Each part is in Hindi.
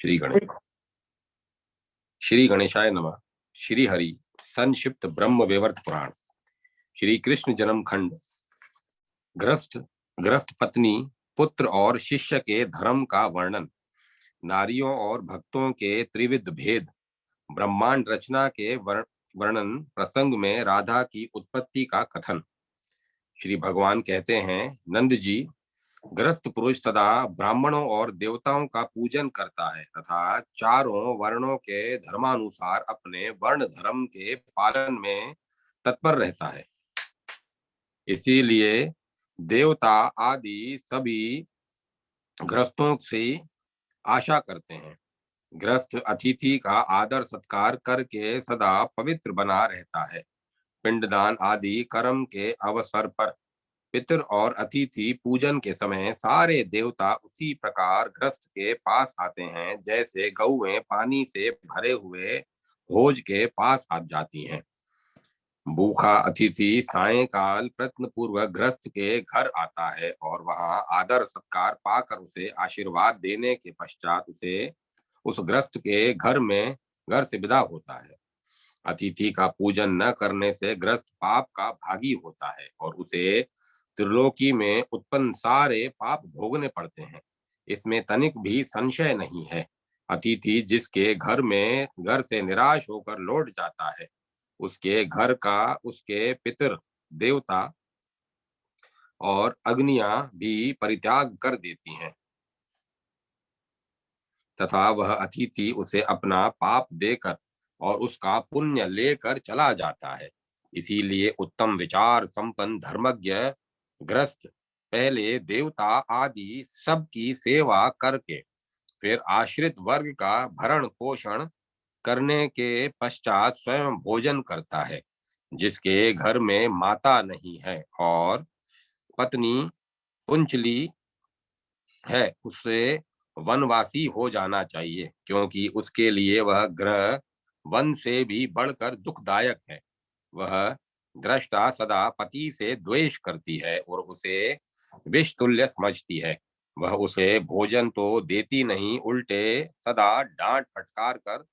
श्री गणेश श्री गणेशाय नमः। श्री हरि संक्षिप्त ब्रह्म वेवर्त पुराण। श्री कृष्ण जन्म खंड। ग्रस्त ग्रस्त पत्नी, पुत्र और शिष्य के धर्म का वर्णन, नारियों और भक्तों के त्रिविध भेद, ब्रह्मांड रचना के वर्णन, प्रसंग में राधा की उत्पत्ति का कथन। श्री भगवान कहते हैं, नंद जी, गृहस्थ पुरुष सदा ब्राह्मणों और देवताओं का पूजन करता है तथा चारों वर्णों के धर्मानुसार अपने वर्ण धर्म के पालन में तत्पर रहता है। इसीलिए देवता आदि सभी गृहस्थों से आशा करते हैं। गृहस्थ अतिथि का आदर सत्कार करके सदा पवित्र बना रहता है। पिंडदान आदि कर्म के अवसर पर पितर और अतिथि पूजन के समय सारे देवता उसी प्रकार गृहस्थ के पास आते हैं जैसे गौएं पानी से भरे हुए भोज के पास आ जाती हैं। भूखा अतिथि सायंकाल प्रयत्न पूर्वक गृहस्थ के घर आता है और वहां आदर सत्कार पाकर उसे आशीर्वाद देने के पश्चात उसे उस गृहस्थ के घर से विदा होता है। अतिथि का पूजन न करने से गृहस्थ पाप का भागी होता है और उसे त्रिलोकी में उत्पन्न सारे पाप भोगने पड़ते हैं। इसमें तनिक भी संशय नहीं है। अतिथि जिसके घर से निराश होकर लौट जाता है, उसके घर का उसके पितर देवता और अग्नियां भी परित्याग कर देती हैं तथा वह अतिथि उसे अपना पाप देकर और उसका पुण्य लेकर चला जाता है। इसीलिए उत्तम विचार संपन्न धर्मज्ञ ग्रस्त पहले देवता आदि सबकी सेवा करके फिर आश्रित वर्ग का भरण पोषण करने के पश्चात स्वयं भोजन करता है। जिसके घर में माता नहीं है और पत्नी कुंचली है, उसे वनवासी हो जाना चाहिए, क्योंकि उसके लिए वह ग्रह वन से भी बढ़कर दुखदायक है। वह दृष्टा सदा पति से द्वेष करती है और उसे विष तुल्य समझती है। वह उसे भोजन तो देती नहीं, उल्टे सदा डांट फटकार कर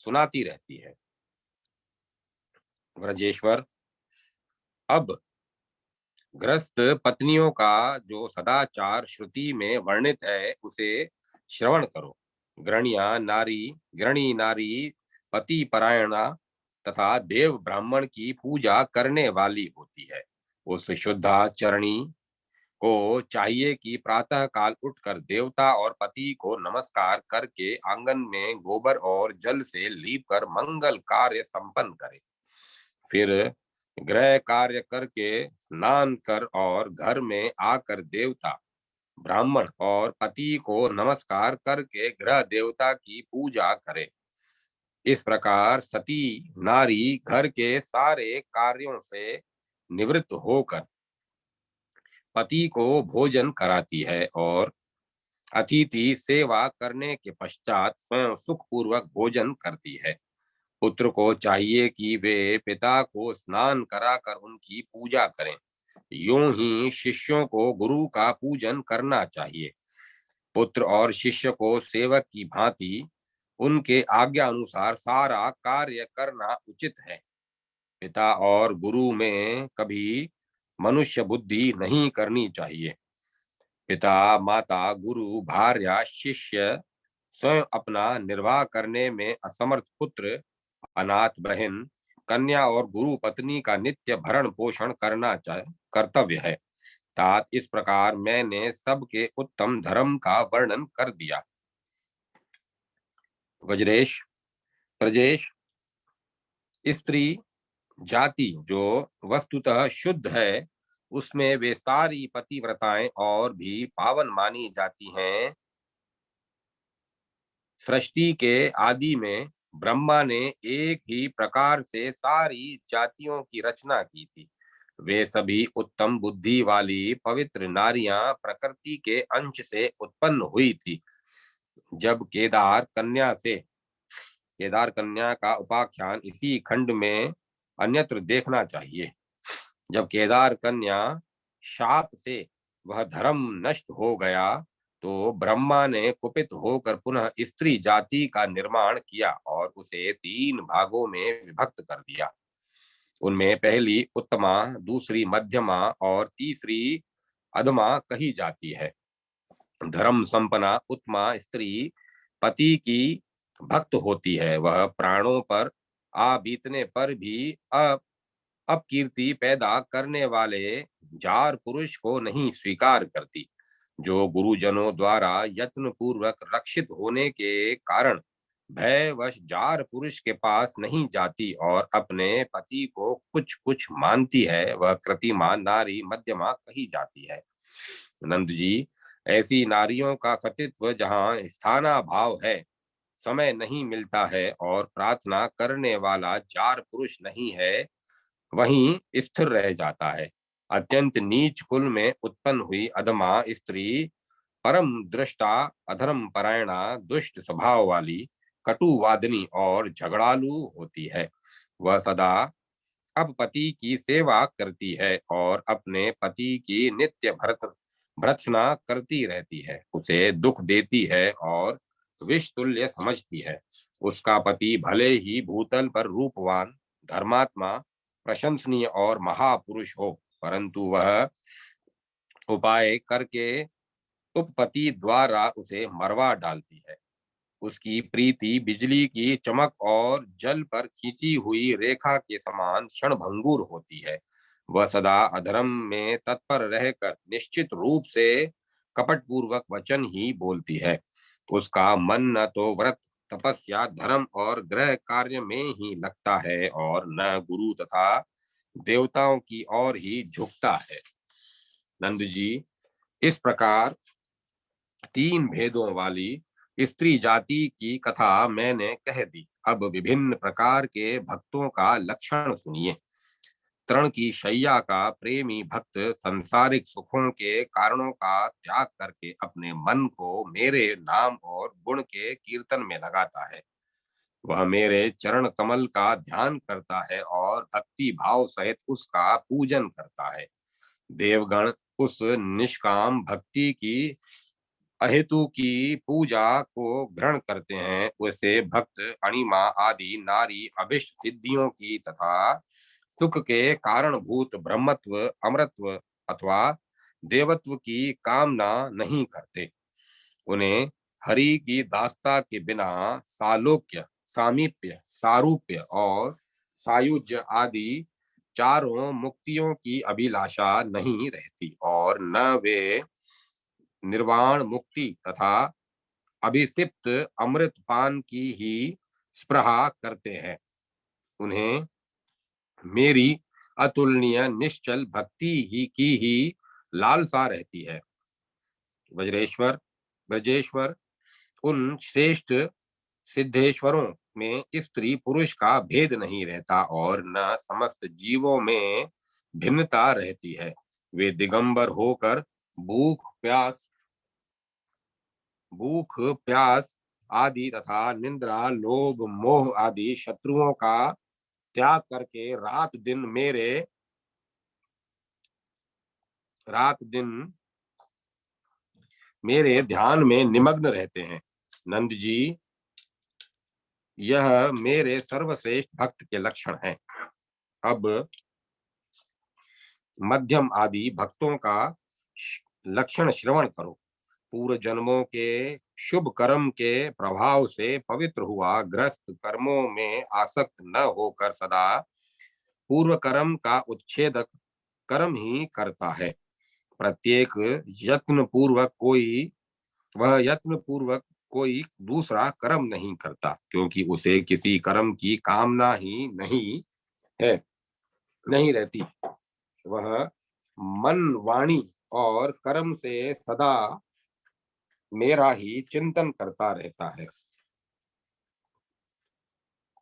सुनाती रहती है। व्रजेश्वर, अब ग्रस्त पत्नियों का जो सदाचार श्रुति में वर्णित है उसे श्रवण करो। ग्रणी नारी पति परायणा तथा देव ब्राह्मण की पूजा करने वाली होती है। उस शुद्धाचरणी को चाहिए कि प्रातः काल उठकर देवता और पति को नमस्कार करके आंगन में गोबर और जल से लीप कर मंगल कार्य संपन्न करे। फिर गृह कार्य करके स्नान कर और घर में आकर देवता ब्राह्मण और पति को नमस्कार करके गृह देवता की पूजा करे। इस प्रकार सती नारी घर के सारे कार्यों से निवृत्त होकर पति को भोजन कराती है और अतिथि सेवा करने के पश्चात स्वयं सुख पूर्वक भोजन करती है। पुत्र को चाहिए कि वे पिता को स्नान कराकर उनकी पूजा करें। यूं ही शिष्यों को गुरु का पूजन करना चाहिए। पुत्र और शिष्य को सेवक की भांति उनके आज्ञा अनुसार सारा कार्य करना उचित है। पिता और गुरु में कभी मनुष्य बुद्धि नहीं करनी चाहिए। पिता, माता, गुरु, भार्या, शिष्य, स्वयं अपना निर्वाह करने में असमर्थ पुत्र, अनाथ बहन, कन्या और गुरु पत्नी का नित्य भरण पोषण करना कर्तव्य है। तात इस प्रकार मैंने सबके उत्तम धर्म का वर्णन कर दिया। वज्रेश, प्रजेश, स्त्री जाति जो वस्तुतः शुद्ध है, उसमें वे सारी पतिव्रताएं और भी पावन मानी जाती हैं। सृष्टि के आदि में ब्रह्मा ने एक ही प्रकार से सारी जातियों की रचना की थी। वे सभी उत्तम बुद्धि वाली पवित्र नारियां प्रकृति के अंश से उत्पन्न हुई थी। जब केदार कन्या का उपाख्यान इसी खंड में अन्यत्र देखना चाहिए। जब केदार कन्या शाप से वह धर्म नष्ट हो गया तो ब्रह्मा ने कुपित होकर पुनः स्त्री जाति का निर्माण किया और उसे 3 भागों में विभक्त कर दिया। उनमें पहली उत्तमा, दूसरी मध्यमा और तीसरी अधमा कही जाती है। धर्म संपन्ना उत्तमा स्त्री पति की भक्त होती है। वह प्राणों पर आ बीतने पर भी अपकीर्ति पैदा करने वाले जार पुरुष को नहीं स्वीकार करती। जो गुरुजनों द्वारा यत्न पूर्वक रक्षित होने के कारण भयवश जार पुरुष के पास नहीं जाती और अपने पति को कुछ कुछ मानती है, वह कृतिमा नारी मध्यमा कही जाती है। नंद जी, ऐसी नारियों का सतीत्व जहाँ स्थानाभाव है, समय नहीं मिलता है और प्रार्थना करने वाला जार पुरुष नहीं है, वहीं स्थिर रह जाता है। अत्यंत नीच कुल में उत्पन्न हुई अधमा स्त्री परम दृष्टा, अधर्म परायणा, दुष्ट स्वभाव वाली, कटुवादिनी और झगड़ालू होती है। वह सदा अब पति की सेवा करती है और अपने पति की नित्य भर्त्सना करती रहती है। उसे दुख देती है और विष तुल्य समझती है। उसका पति भले ही भूतल पर रूपवान, धर्मात्मा, प्रशंसनीय और महापुरुष हो, परंतु वह उपाय करके उपपति द्वारा उसे मरवा डालती है। उसकी प्रीति बिजली की चमक और जल पर खींची हुई रेखा के समान क्षणभंगुर होती है। वह सदा अधर्म में तत्पर रहकर निश्चित रूप से कपटपूर्वक वचन ही बोलती है। उसका मन न तो व्रत, तपस्या, धर्म और गृह कार्य में ही लगता है और न गुरु तथा देवताओं की ओर ही झुकता है। नंद जी, इस प्रकार 3 भेदों वाली स्त्री जाति की कथा मैंने कह दी। अब विभिन्न प्रकार के भक्तों का लक्षण सुनिए। तृण की शैया का प्रेमी भक्त सांसारिक सुखों के कारणों का त्याग करके अपने मन को मेरे नाम और गुण के कीर्तन में लगाता है। वह मेरे चरण कमल का ध्यान करता है और भक्ति भाव सहित उसका पूजन करता है। देवगण उस निष्काम भक्ति की अहेतु की पूजा को ग्रहण करते हैं। वैसे भक्त अणिमा आदि नारी अभिष्ट सिद्धियों की तथा सुख के कारणभूत ब्रह्मत्व, अमरत्व अथवा देवत्व की कामना नहीं करते। उन्हें हरि की दास्ता के बिना सालोक्य, सामीप्य, सारूप्य और सायुज्य आदि चारों मुक्तियों की अभिलाषा नहीं रहती और न वे निर्वाण मुक्ति तथा अभिसिप्त अमृत पान की ही स्पृहा करते हैं। उन्हें मेरी अतुलनीय निश्चल भक्ति ही की ही लालसा रहती है। वज्रेश्वर, ब्रजेश्वर, उन श्रेष्ठ सिद्धेश्वरों में स्त्री पुरुष का भेद नहीं रहता और न समस्त जीवों में भिन्नता रहती है। वे दिगंबर होकर भूख प्यास भूख प्यास आदि तथा निंद्रा लोभ मोह आदि शत्रुओं का त्याग करके रात दिन मेरे ध्यान में निमग्न रहते हैं। नंद जी, यह मेरे सर्वश्रेष्ठ भक्त के लक्षण हैं। अब मध्यम आदि भक्तों का लक्षण श्रवण करो। पूर्व जन्मों के शुभ कर्म के प्रभाव से पवित्र हुआ ग्रस्त कर्मों में आसक्त न होकर सदा पूर्व कर्म का उच्छेदक कर्म ही करता है। प्रत्येक यत्न पूर्वक कोई वह यत्न पूर्वक कोई दूसरा कर्म नहीं करता, क्योंकि उसे किसी कर्म की कामना ही है नहीं रहती। वह मन, वाणी और कर्म से सदा मेरा ही चिंतन करता रहता है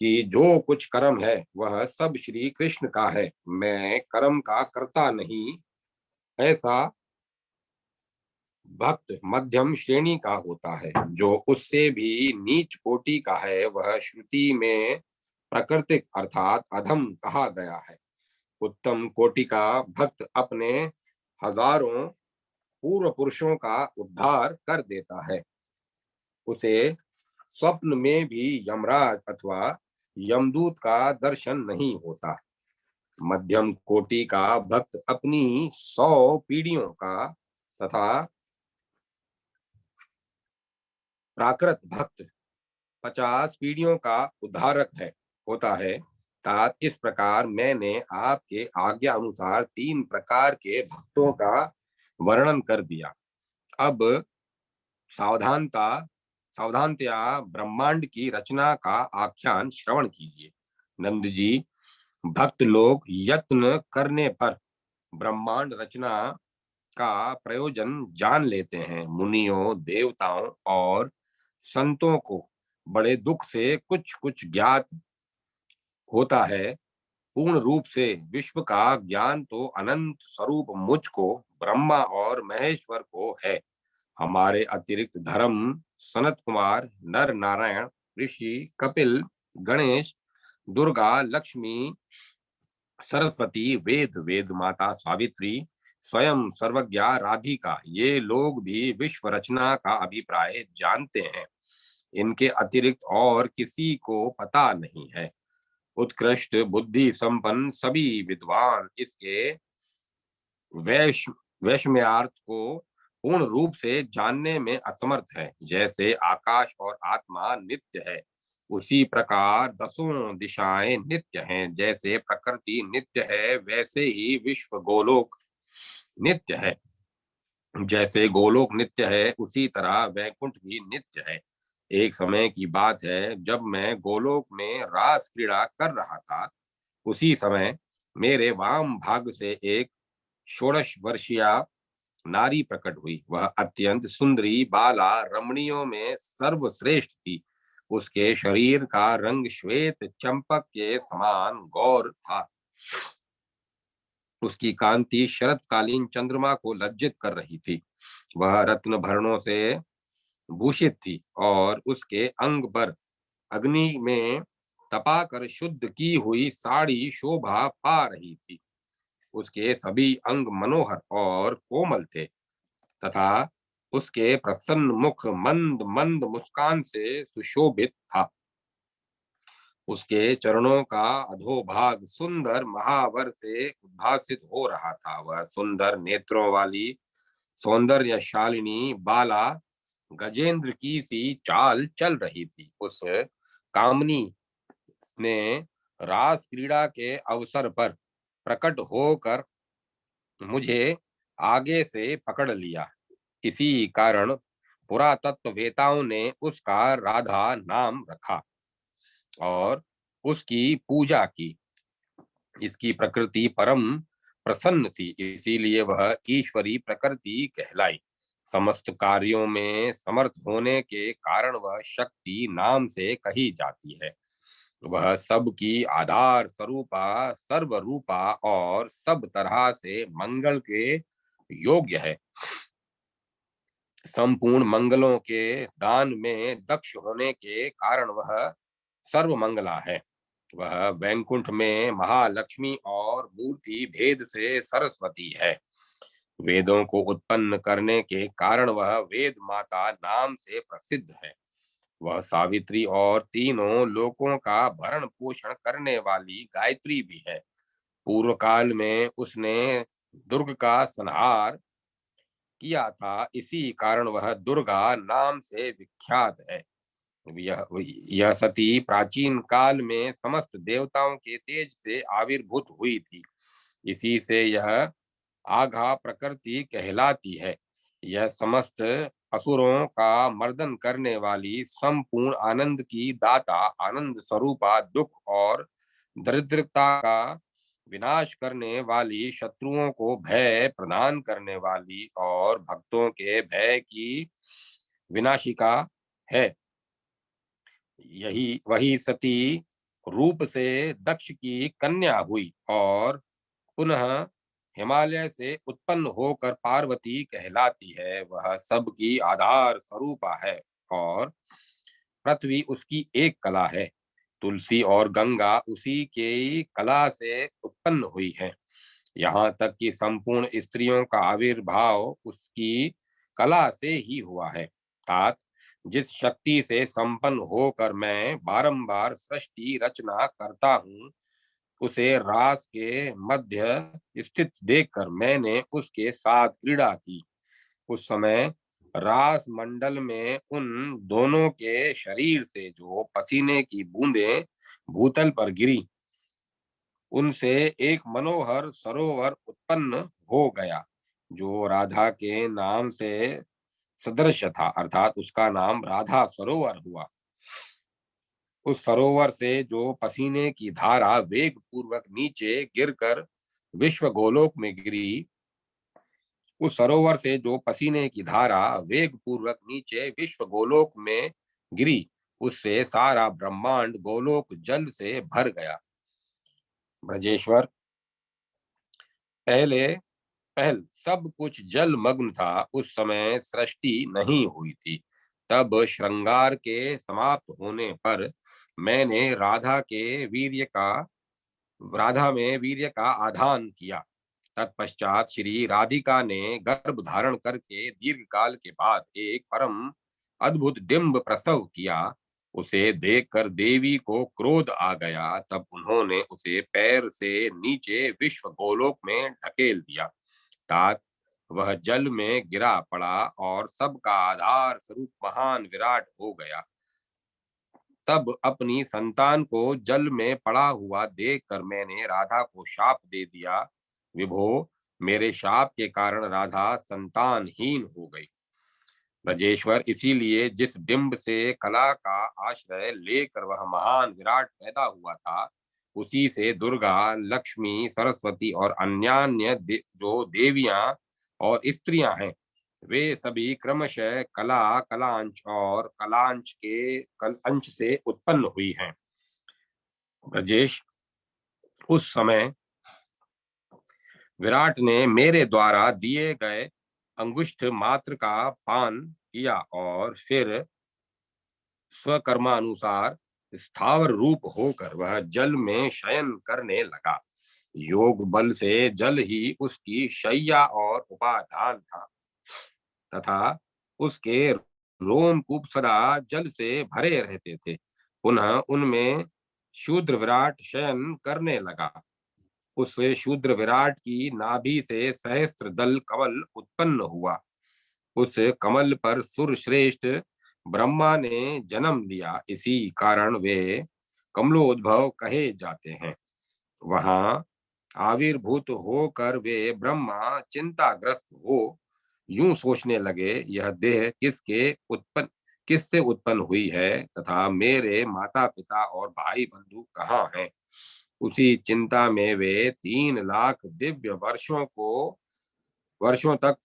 कि जो कुछ कर्म है वह सब श्री कृष्ण का है, मैं कर्म का करता नहीं। ऐसा भक्त मध्यम श्रेणी का होता है। जो उससे भी नीच कोटि का है वह श्रुति में प्राकृतिक अर्थात अधम कहा गया है। उत्तम कोटि का भक्त अपने हजारों पूर्व पुरुषों का उद्धार कर देता है। उसे स्वप्न में भी यमराज अथवा यमदूत का दर्शन नहीं होता। मध्यम कोटि का भक्त अपनी 100 पीढ़ियों का तथा प्राकृत भक्त 50 पीढ़ियों का उद्धारक है होता है। तात इस प्रकार मैंने आपके आज्ञा अनुसार 3 प्रकार के भक्तों का वर्णन कर दिया। अब सावधानता सावधानतया ब्रह्मांड की रचना का आख्यान श्रवण कीजिए। नंद जी, भक्त लोग यत्न करने पर ब्रह्मांड रचना का प्रयोजन जान लेते हैं। मुनियों, देवताओं और संतों को बड़े दुख से कुछ कुछ ज्ञात होता है। पूर्ण रूप से विश्व का ज्ञान तो अनंत स्वरूप मुझको, ब्रह्मा और महेश्वर को है। हमारे अतिरिक्त धर्म, सनत कुमार, नर नारायण, ऋषि, कपिल, गणेश, दुर्गा, लक्ष्मी, सरस्वती, वेद, वेद माता सावित्री, स्वयं सर्वज्ञा राधिका, ये लोग भी विश्व रचना का अभिप्राय जानते हैं। इनके अतिरिक्त और किसी को पता नहीं है। उत्कृष्ट बुद्धि संपन्न सभी विद्वान इसके वैश वैषम्यार्थ को पूर्ण रूप से जानने में असमर्थ है। जैसे आकाश और आत्मा नित्य है, उसी प्रकार दसों दिशाएं नित्य हैं। जैसे प्रकृति नित्य है, वैसे ही विश्व गोलोक नित्य है। जैसे गोलोक नित्य है, उसी तरह वैकुंठ भी नित्य है। एक समय की बात है, जब मैं गोलोक में रास क्रीड़ा कर रहा था, उसी समय मेरे वाम भाग से एक 16 वर्षीय नारी प्रकट हुई। वह अत्यंत सुंदरी बाला रमणियों में सर्वश्रेष्ठ थी। उसके शरीर का रंग श्वेत चंपक के समान गौर था। उसकी कांति शरतकालीन चंद्रमा को लज्जित कर रही थी। वह रत्न भरणों से भूषित थी और उसके अंग पर अग्नि में तपाकर शुद्ध की हुई साड़ी शोभा पा रही थी। उसके सभी अंग मनोहर और कोमल थे तथा उसके प्रसन्न मुख मंद मंद मुस्कान से सुशोभित था। उसके चरणों का अधोभाग सुंदर महावर से उद्भासित हो रहा था। वह सुंदर नेत्रों वाली सौंदर्यशालिनी बाला गजेंद्र की सी चाल चल रही थी। उस कामनी ने रास क्रीड़ा के अवसर पर प्रकट होकर मुझे आगे से पकड़ लिया। इसी कारण पुरातत्ववेताओं ने उसका राधा नाम रखा और उसकी पूजा की। इसकी प्रकृति परम प्रसन्न थी, इसीलिए वह ईश्वरी प्रकृति कहलाई। समस्त कार्यों में समर्थ होने के कारण वह शक्ति नाम से कही जाती है। वह सबकी आधार स्वरूपा, सर्वरूपा और सब तरह से मंगल के योग्य है। संपूर्ण मंगलों के दान में दक्ष होने के कारण वह सर्वमंगला है। वह वैकुंठ में महालक्ष्मी और मूर्ति भेद से सरस्वती है। वेदों को उत्पन्न करने के कारण वह वेद माता नाम से प्रसिद्ध है। वह सावित्री और तीनों लोकों का भरण पोषण करने वाली गायत्री भी है। पूर्व काल में उसने दुर्ग का संहार किया था, इसी कारण वह दुर्गा नाम से विख्यात है। यह सती प्राचीन काल में समस्त देवताओं के तेज से आविर्भूत हुई थी। इसी से यह आघा प्रकृति कहलाती है। यह समस्त असुरों का मर्दन करने वाली, संपूर्ण आनंद की दाता, आनंद स्वरूपा, दुख और दरिद्रता का विनाश करने वाली, शत्रुओं को भय प्रदान करने वाली और भक्तों के भय की विनाशिका है। यही वही सती रूप से दक्ष की कन्या हुई और पुनः हिमालय से उत्पन्न होकर पार्वती कहलाती है। वह सबकी आधार स्वरूपा है और पृथ्वी उसकी एक कला है। तुलसी और गंगा उसी के कला से उत्पन्न हुई है। यहाँ तक कि संपूर्ण स्त्रियों का आविर्भाव उसकी कला से ही हुआ है। तात जिस शक्ति से संपन्न होकर मैं बारंबार सृष्टि रचना करता हूँ, उसे रास के मध्य स्थित देखकर मैंने उसके साथ क्रीड़ा की। उस समय रास मंडल में उन दोनों के शरीर से जो पसीने की बूंदें भूतल पर गिरी, उनसे एक मनोहर सरोवर उत्पन्न हो गया, जो राधा के नाम से सदृश था, अर्थात उसका नाम राधा सरोवर हुआ। उस सरोवर से जो पसीने की धारा वेग पूर्वक नीचे गिरकर विश्व गोलोक में गिरी, उस सरोवर से जो पसीने की धारा वेग पूर्वक नीचे विश्व गोलोक में गिरी, उससे सारा ब्रह्मांड गोलोक जल से भर गया। ब्रजेश्वर, पहले पहल सब कुछ जलमग्न था, उस समय सृष्टि नहीं हुई थी। तब श्रृंगार के समाप्त होने पर मैंने राधा में वीर्य का आधान किया। तत्पश्चात श्री राधिका ने गर्भ धारण करके दीर्घ काल के बाद एक परम अद्भुत डिंब प्रसव किया। उसे देखकर देवी को क्रोध आ गया। तब उन्होंने उसे पैर से नीचे विश्व गोलोक में ढकेल दिया। तात वह जल में गिरा पड़ा और सबका आधार स्वरूप महान विराट हो गया। तब अपनी संतान को जल में पड़ा हुआ देखकर मैंने राधा को शाप दे दिया। विभो, मेरे शाप के कारण राधा संतानहीन हो गई। ब्रजेश्वर, इसीलिए जिस डिंब से कला का आश्रय लेकर वह महान विराट पैदा हुआ था, उसी से दुर्गा, लक्ष्मी, सरस्वती और जो देवियां और स्त्रियां हैं, वे सभी क्रमशः कला, कलांश और कलांश के अंश से उत्पन्न हुई हैं। ब्रजेश, उस समय विराट ने मेरे द्वारा दिए गए अंगुष्ठ मात्र का पान किया और फिर स्वकर्मानुसार स्थावर रूप होकर वह जल में शयन करने लगा। योग बल से जल ही उसकी शैया और उपादान था तथा उसके रोमकूप सदा जल से भरे रहते थे। पुनः उनमें शूद्र विराट शयन करने लगा। उस शूद्र विराट की नाभि से सहस्त्र दल कमल उत्पन्न हुआ। उस कमल पर सुर श्रेष्ठ ब्रह्मा ने जन्म लिया, इसी कारण वे कमलोद्भव कहे जाते हैं। वहां आविर्भूत होकर वे ब्रह्मा चिंताग्रस्त हो यूं सोचने लगे, यह देह किससे उत्पन्न हुई है तथा मेरे माता पिता और भाई बंधु कहाँ हैं। उसी चिंता में वे 3 लाख दिव्य वर्षों तक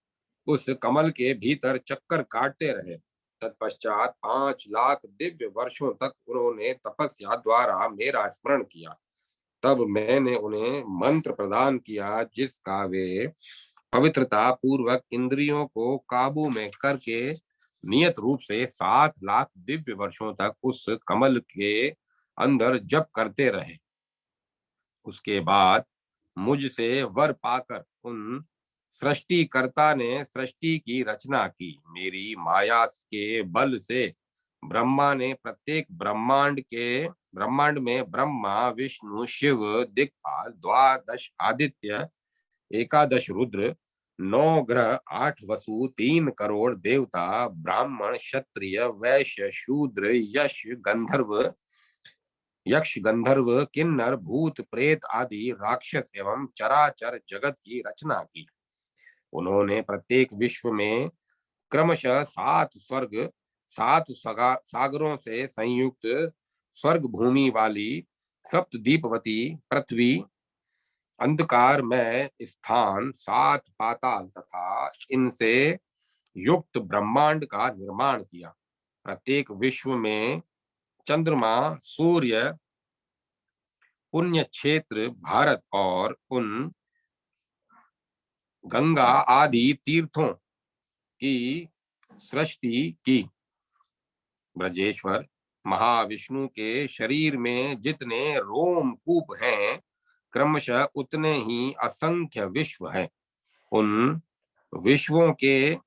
उस कमल के भीतर चक्कर काटते रहे। तत्पश्चात 5 लाख दिव्य वर्षों तक उन्होंने तपस्या द्वारा मेरा स्मरण किया। तब मैंने उन्हें मंत्र प्रदान किया, जिसका वे पवित्रता पूर्वक इंद्रियों को काबू में करके नियत रूप से 7 लाख दिव्य वर्षों तक उस कमल के अंदर जप करते रहे। उसके बाद मुझसे वर पाकर उन सृष्टिकर्ता ने सृष्टि की रचना की। मेरी माया के बल से ब्रह्मा ने प्रत्येक ब्रह्मांड में ब्रह्मा, विष्णु, शिव, दिक्पाल, 12 आदित्य, 11 रुद्र, 9 ग्रह, 8 वसु, 3 करोड़ देवता, ब्राह्मण, क्षत्रिय, वैश्य, शूद्र, यक्ष, गंधर्व, किन्नर, भूत, प्रेत आदि राक्षस एवं चराचर जगत की रचना की। उन्होंने प्रत्येक विश्व में क्रमशः 7 स्वर्ग, सागरों से संयुक्त स्वर्ग भूमि वाली सप्तद्वीपवती पृथ्वी, अंधकार में स्थान, 7 पाताल तथा इनसे युक्त ब्रह्मांड का निर्माण किया। प्रत्येक विश्व में चंद्रमा, सूर्य, पुण्य क्षेत्र भारत और उन गंगा आदि तीर्थों की सृष्टि की। ब्रजेश्वर, महाविष्णु के शरीर में जितने रोमकूप हैं, क्रमशः उतने ही असंख्य विश्व हैं। उन विश्वों के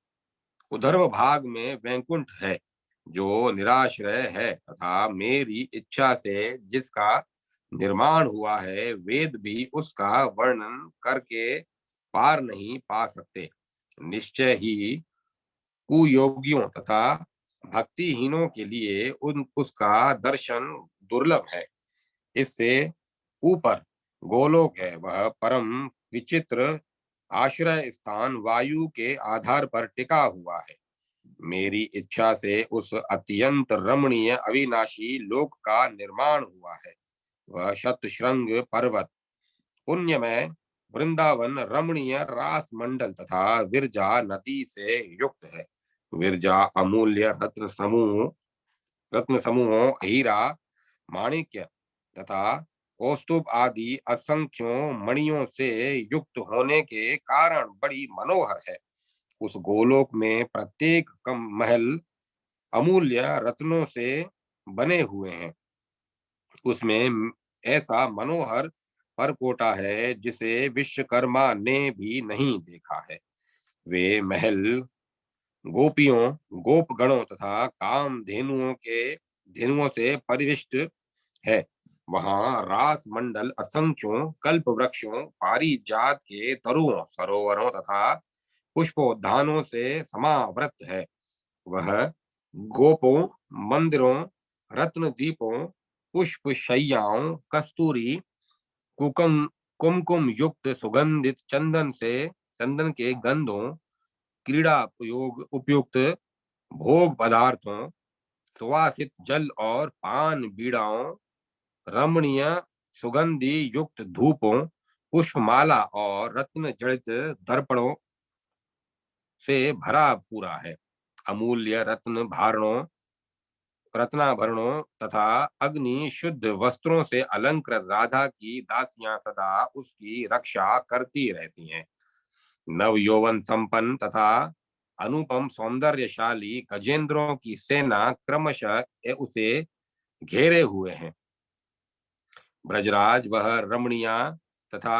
उधर्व भाग में वैकुंठ है, जो निराश्रय है, तथा मेरी इच्छा से जिसका निर्माण हुआ है, वेद भी उसका वर्णन करके पार नहीं पा सकते। निश्चय ही कुयोगियों तथा भक्तिहीनों के लिए उन उसका दर्शन दुर्लभ है। इससे ऊपर गोलोक है, वह परम विचित्र आश्रय स्थान वायु के आधार पर टिका हुआ है। मेरी इच्छा से उस अत्यंत रमणीय अविनाशी लोक का निर्माण हुआ है। वह शतशृंग पर्वत, पुण्यमय वृंदावन, रमणीय रास मंडल तथा विरजा नदी से युक्त है। विरजा अमूल्य रत्न समूहों, हीरा, माणिक्य तथा कौस्तुभ आदि असंख्यों मणियों से युक्त होने के कारण बड़ी मनोहर है। उस गोलोक में प्रत्येक कम महल अमूल्य रत्नों से बने हुए हैं। उसमें ऐसा मनोहर परकोटा है जिसे विश्वकर्मा ने भी नहीं देखा है। वे महल गोपियों, गोपगणों तथा काम धेनुओं से परिविष्ट है। वहां रास मंडल असंख्यों कल्प वृक्षों, पारिजात के तरुओं, सरोवरों तथा पुष्पोद्यानों से समावृत है। वह गोपों, मंदिरों, रत्न दीपों, पुष्प शैयाओं, कस्तूरी, कुकम कुमकुम युक्त सुगंधित चंदन के गंधों, क्रीड़ा उपयुक्त भोग पदार्थों, सुवासित जल और पान बीड़ाओं, रमणीय सुगंधि युक्त धूपों, पुष्पमाला और रत्न जड़ित दर्पणों से भरा पूरा है। अमूल्य रत्नाभरणों तथा अग्नि शुद्ध वस्त्रों से अलंकृत राधा की दासियां सदा उसकी रक्षा करती रहती हैं। नव यौवन संपन्न तथा अनुपम सौंदर्यशाली गजेंद्रों की सेना क्रमशः उसे घेरे हुए हैं। ब्रजराज वह रमणीया तथा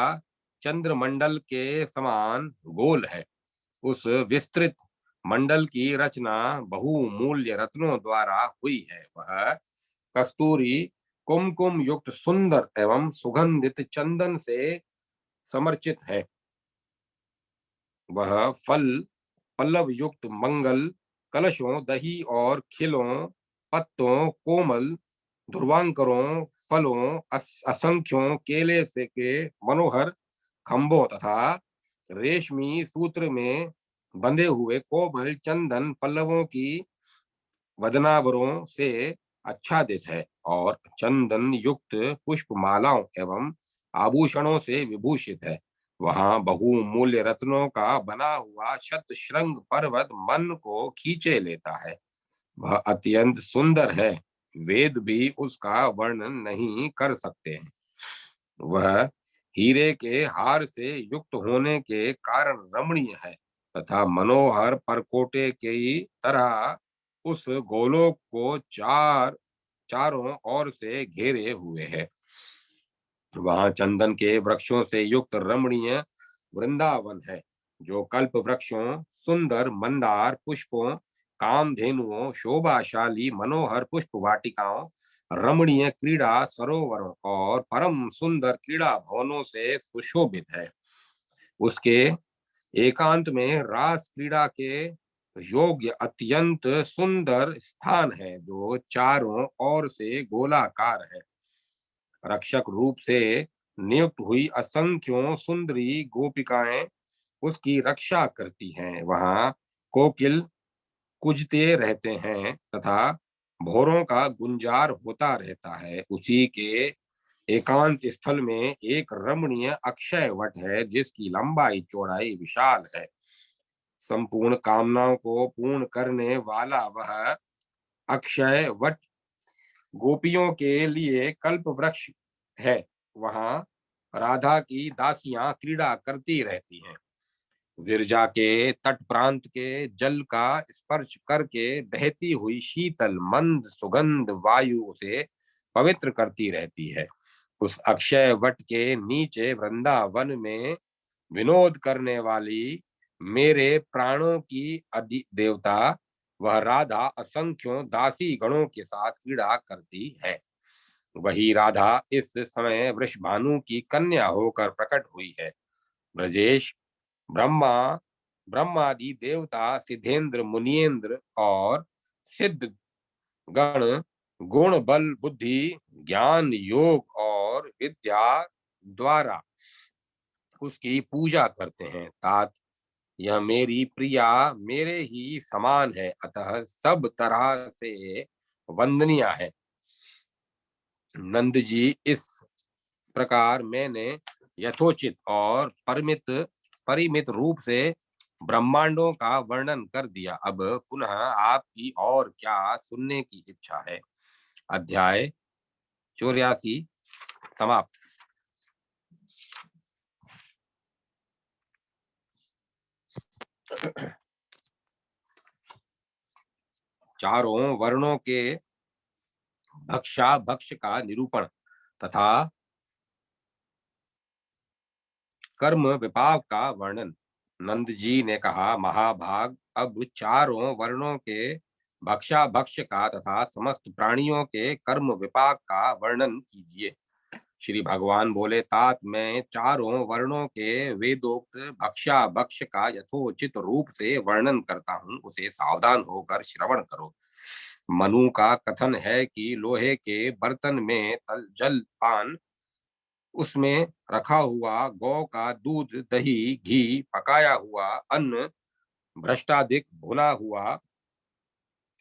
चंद्रमंडल के समान गोल है। उस विस्तृत मंडल की रचना बहुमूल्य रत्नों द्वारा हुई है। वह कस्तूरी, कुमकुम युक्त सुंदर एवं सुगंधित चंदन से समर्चित है। वह फल पल्लव युक्त मंगल कलशों, दही और खिलों, पत्तों, कोमल ध्रुवांकरों, फलों, असंख्यों केले से के मनोहर खंभों तथा रेशमी सूत्र में बंधे हुए कोमल चंदन पल्लवों की वदनावरों से आच्छादित है और चंदन युक्त पुष्प मालाओं एवं आभूषणों से विभूषित है। वहां बहुमूल्य रत्नों का बना हुआ शतशृंग पर्वत मन को खींचे लेता है। वह अत्यंत सुंदर है, वेद भी उसका वर्णन नहीं कर सकते हैं। वह हीरे के हार से युक्त होने के कारण रमणीय है तथा मनोहर परकोटे की तरह उस गोलोक को चारों ओर से घेरे हुए है। वहां चंदन के वृक्षों से युक्त रमणीय वृंदावन है, जो कल्प वृक्षों, सुंदर मंदार पुष्पों, कामधेनुओं, शोभाशाली मनोहर पुष्प वाटिकाओं, रमणीय क्रीड़ा सरोवरों और परम सुंदर क्रीड़ा भवनों से सुशोभित है। उसके एकांत में रास क्रीड़ा के योग्य अत्यंत सुंदर स्थान है, जो चारों ओर से गोलाकार है। रक्षक रूप से नियुक्त हुई असंख्यों सुंदरी गोपिकाएं उसकी रक्षा करती हैं। वहां कोकिल कुजते रहते हैं तथा भौरों का गुंजार होता रहता है। उसी के एकांत स्थल में एक रमणीय अक्षय वट है, जिसकी लंबाई चौड़ाई विशाल है। संपूर्ण कामनाओं को पूर्ण करने वाला वह अक्षय वट गोपियों के लिए कल्प वृक्ष है। वहां राधा की दासियां क्रीड़ा करती रहती हैं। विरजा के तट प्रांत के जल का स्पर्श करके बहती हुई शीतल मंद सुगंध वायु से पवित्र करती रहती है। उस अक्षय वट के नीचे वृंदावन में विनोद करने वाली मेरे प्राणों की देवता वह राधा असंख्यों दासी गणों के साथ क्रीड़ा करती है। वही राधा इस समय वृषभानु की कन्या होकर प्रकट हुई है। ब्रजेश ब्रह्मा ब्रह्मादि देवता सिद्धेंद्र मुनियेंद्र और सिद्ध गण गुण बल बुद्धि ज्ञान योग और विद्या द्वारा उसकी पूजा करते हैं। तात यह मेरी प्रिया मेरे ही समान है, अतः सब तरह से वंदनीय है। नंद जी, इस प्रकार मैंने यथोचित और परिमित रूप से ब्रह्मांडों का वर्णन कर दिया। अब पुनः आपकी और क्या सुनने की इच्छा है। अध्याय 84 समाप्त। चारों वर्णों के भक्षा भक्ष का निरूपण तथा कर्म विपाक का वर्णन। नंद जी ने कहा, महाभाग, अब चारों वर्णों के भक्षा भक्ष का तथा समस्त प्राणियों के कर्म विपाक का वर्णन कीजिए। श्री भगवान बोले, तात मैं चारों वर्णों के वेदोक्त भक्षा भक्ष का यथोचित रूप से वर्णन करता हूँ, उसे सावधान होकर श्रवण करो। मनु का कथन है कि लोहे के बर्तन में जल पान, उसमें रखा हुआ गौ का दूध दही घी पकाया हुआ अन्न भ्रष्टाधिक भुना हुआ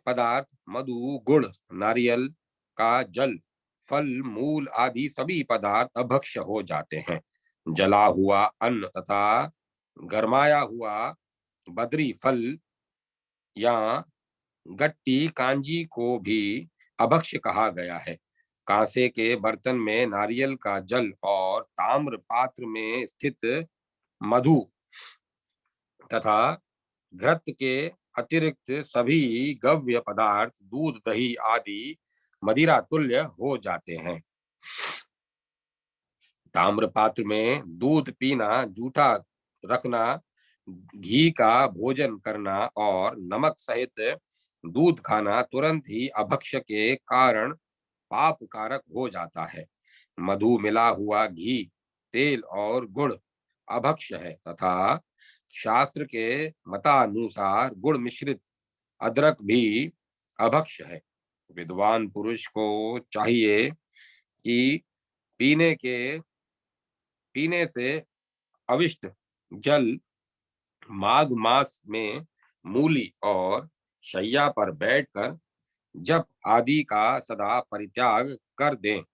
पदार्थ मधु गुड़ नारियल का जल फल मूल आदि सभी पदार्थ अभक्ष्य हो जाते हैं। जला हुआ अन्न तथा गरमाया हुआ बद्री फल या गट्टी कांजी को भी अभक्ष्य कहा गया है। कांसे के बर्तन में नारियल का जल और ताम्र पात्र में स्थित मधु तथा घृत के अतिरिक्त सभी गव्य पदार्थ दूध दही आदि मदिरा तुल्य हो जाते हैं। ताम्र पात्र में दूध पीना, जूठा रखना, घी का भोजन करना और नमक सहित दूध खाना तुरंत ही अभक्ष्य के कारण पाप कारक हो जाता है। मधु मिला हुआ घी, तेल और गुड़ अभक्ष्य है तथा शास्त्र के मतानुसार गुड़ मिश्रित अदरक भी अभक्ष्य है। विद्वान पुरुष को चाहिए कि पीने से अविष्ट जल माघ मास में मूली और शैया पर बैठकर जप आदि का सदा परित्याग कर दें।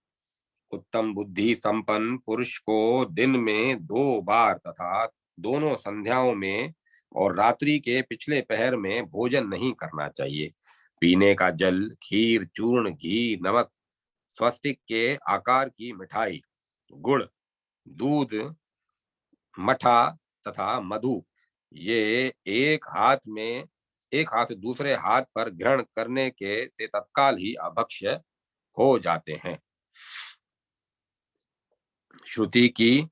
उत्तम बुद्धि संपन्न पुरुष को दिन में 2 बार तथा दोनों संध्याओं में और रात्रि के पिछले पहर में भोजन नहीं करना चाहिए। पीने का जल, खीर, चूर्ण, घी, नमक, स्वस्तिक के आकार की मिठाई, गुड़, दूध, मठा तथा मधु, ये एक हाथ से दूसरे हाथ पर ग्रहण करने के से तत्काल ही अभक्ष्य हो जाते हैं। श्रुति की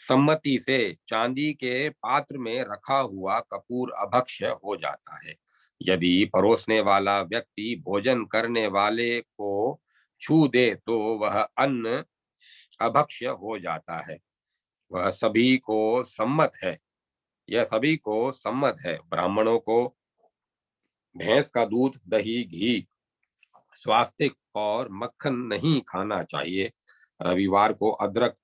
सम्मति से चांदी के पात्र में रखा हुआ कपूर अभक्ष्य हो जाता है। यदि परोसने वाला व्यक्ति भोजन करने वाले को छू दे तो वह अन्न अभक्ष्य हो जाता है। वह सभी को सम्मत है यह सभी को सम्मत है। ब्राह्मणों को भैंस का दूध, दही, घी, स्वास्तिक और मक्खन नहीं खाना चाहिए। रविवार को अदरक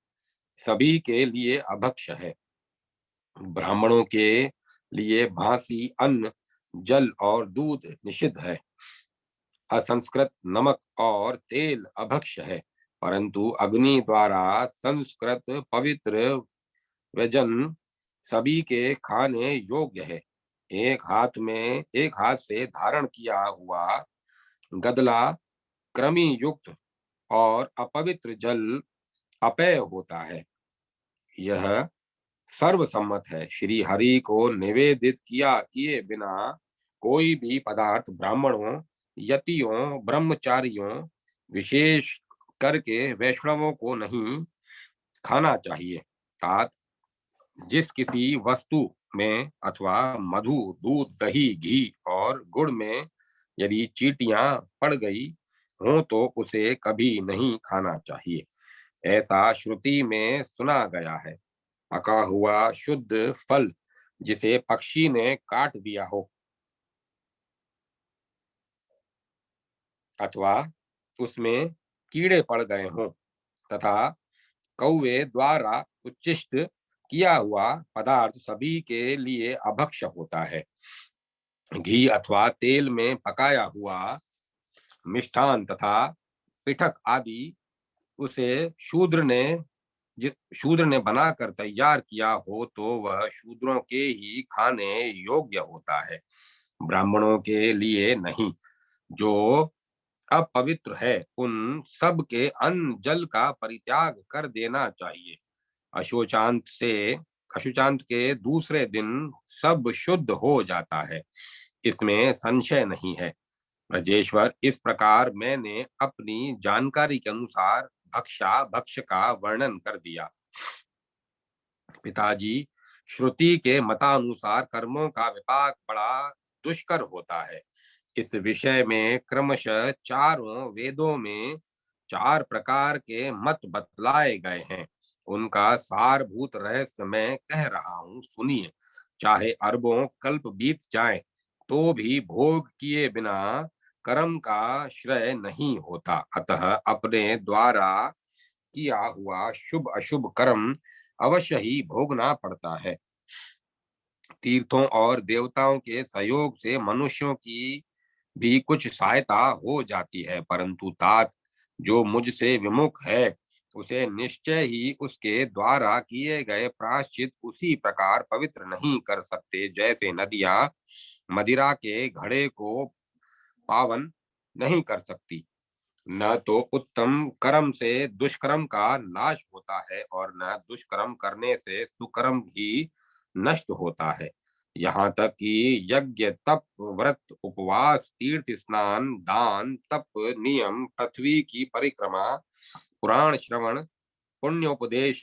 सभी के लिए अभक्ष्य है। ब्राह्मणों के लिए भांसी अन्न, जल और दूध निषिद्ध है। असंस्कृत नमक और तेल अभक्ष्य है, परंतु अग्नि द्वारा संस्कृत पवित्र व्यंजन सभी के खाने योग्य है। एक हाथ से धारण किया हुआ गदला कृमि युक्त और अपवित्र जल अपेय होता है। यह सर्वसम्मत है। श्री हरि को निवेदित किए बिना कोई भी पदार्थ ब्राह्मणों, यतियों, ब्रह्मचारियों, विशेष करके वैष्णवों को नहीं खाना चाहिए। तात जिस किसी वस्तु में अथवा मधु, दूध, दही, घी और गुड़ में यदि चींटियां पड़ गई हो तो उसे कभी नहीं खाना चाहिए, ऐसा श्रुति में सुना गया है। पका हुआ शुद्ध फल जिसे पक्षी ने काट दिया हो अथवा उसमें कीड़े पड़ गए हों तथा कौवे द्वारा उच्चिष्ट किया हुआ पदार्थ सभी के लिए अभक्ष्य होता है। घी अथवा तेल में पकाया हुआ मिष्ठान तथा पिठक आदि उसे शूद्र ने बनाकर तैयार किया हो तो वह शूद्रों के ही खाने योग्य होता है, ब्राह्मणों के लिए नहीं। जो अपवित्र है उन सब के अन्न जल का परित्याग कर देना चाहिए। अशोचांत से अशुचांत के दूसरे दिन सब शुद्ध हो जाता है, इसमें संशय नहीं है। ब्रजेश्वर, इस प्रकार मैंने अपनी जानकारी के अनुसार भक्षा भक्ष का वर्णन कर दिया। पिताजी, श्रुति के मतानुसार कर्मों का विपाक बड़ा दुष्कर होता है। इस विषय में क्रमशः चारों वेदों में चार प्रकार के मत बतलाए गए हैं। उनका सारभूत रहस्य मैं कह रहा हूँ, सुनिए। चाहे अरबों कल्प बीत जाए तो भी भोग किए बिना कर्म का श्रेय नहीं होता। अतः अपने द्वारा किया हुआ शुभ अशुभ कर्म अवश्य ही भोगना पड़ता है। तीर्थों और देवताओं के सहयोग से मनुष्यों की भी कुछ सहायता हो जाती है, परंतु तात जो मुझसे विमुख है उसे निश्चय ही उसके द्वारा किए गए प्रायश्चित उसी प्रकार पवित्र नहीं कर सकते जैसे नदियां मदिरा के घड़े को पावन नहीं कर सकती। न तो उत्तम कर्म से दुष्कर्म का नाश होता है और न दुष्कर्म करने से सुकर्म भी नष्ट होता है। यहाँ तक कि यज्ञ, तप, व्रत, उपवास, तीर्थ स्नान, दान, तप, नियम, पृथ्वी की परिक्रमा, पुराण श्रवण, पुण्योपदेश,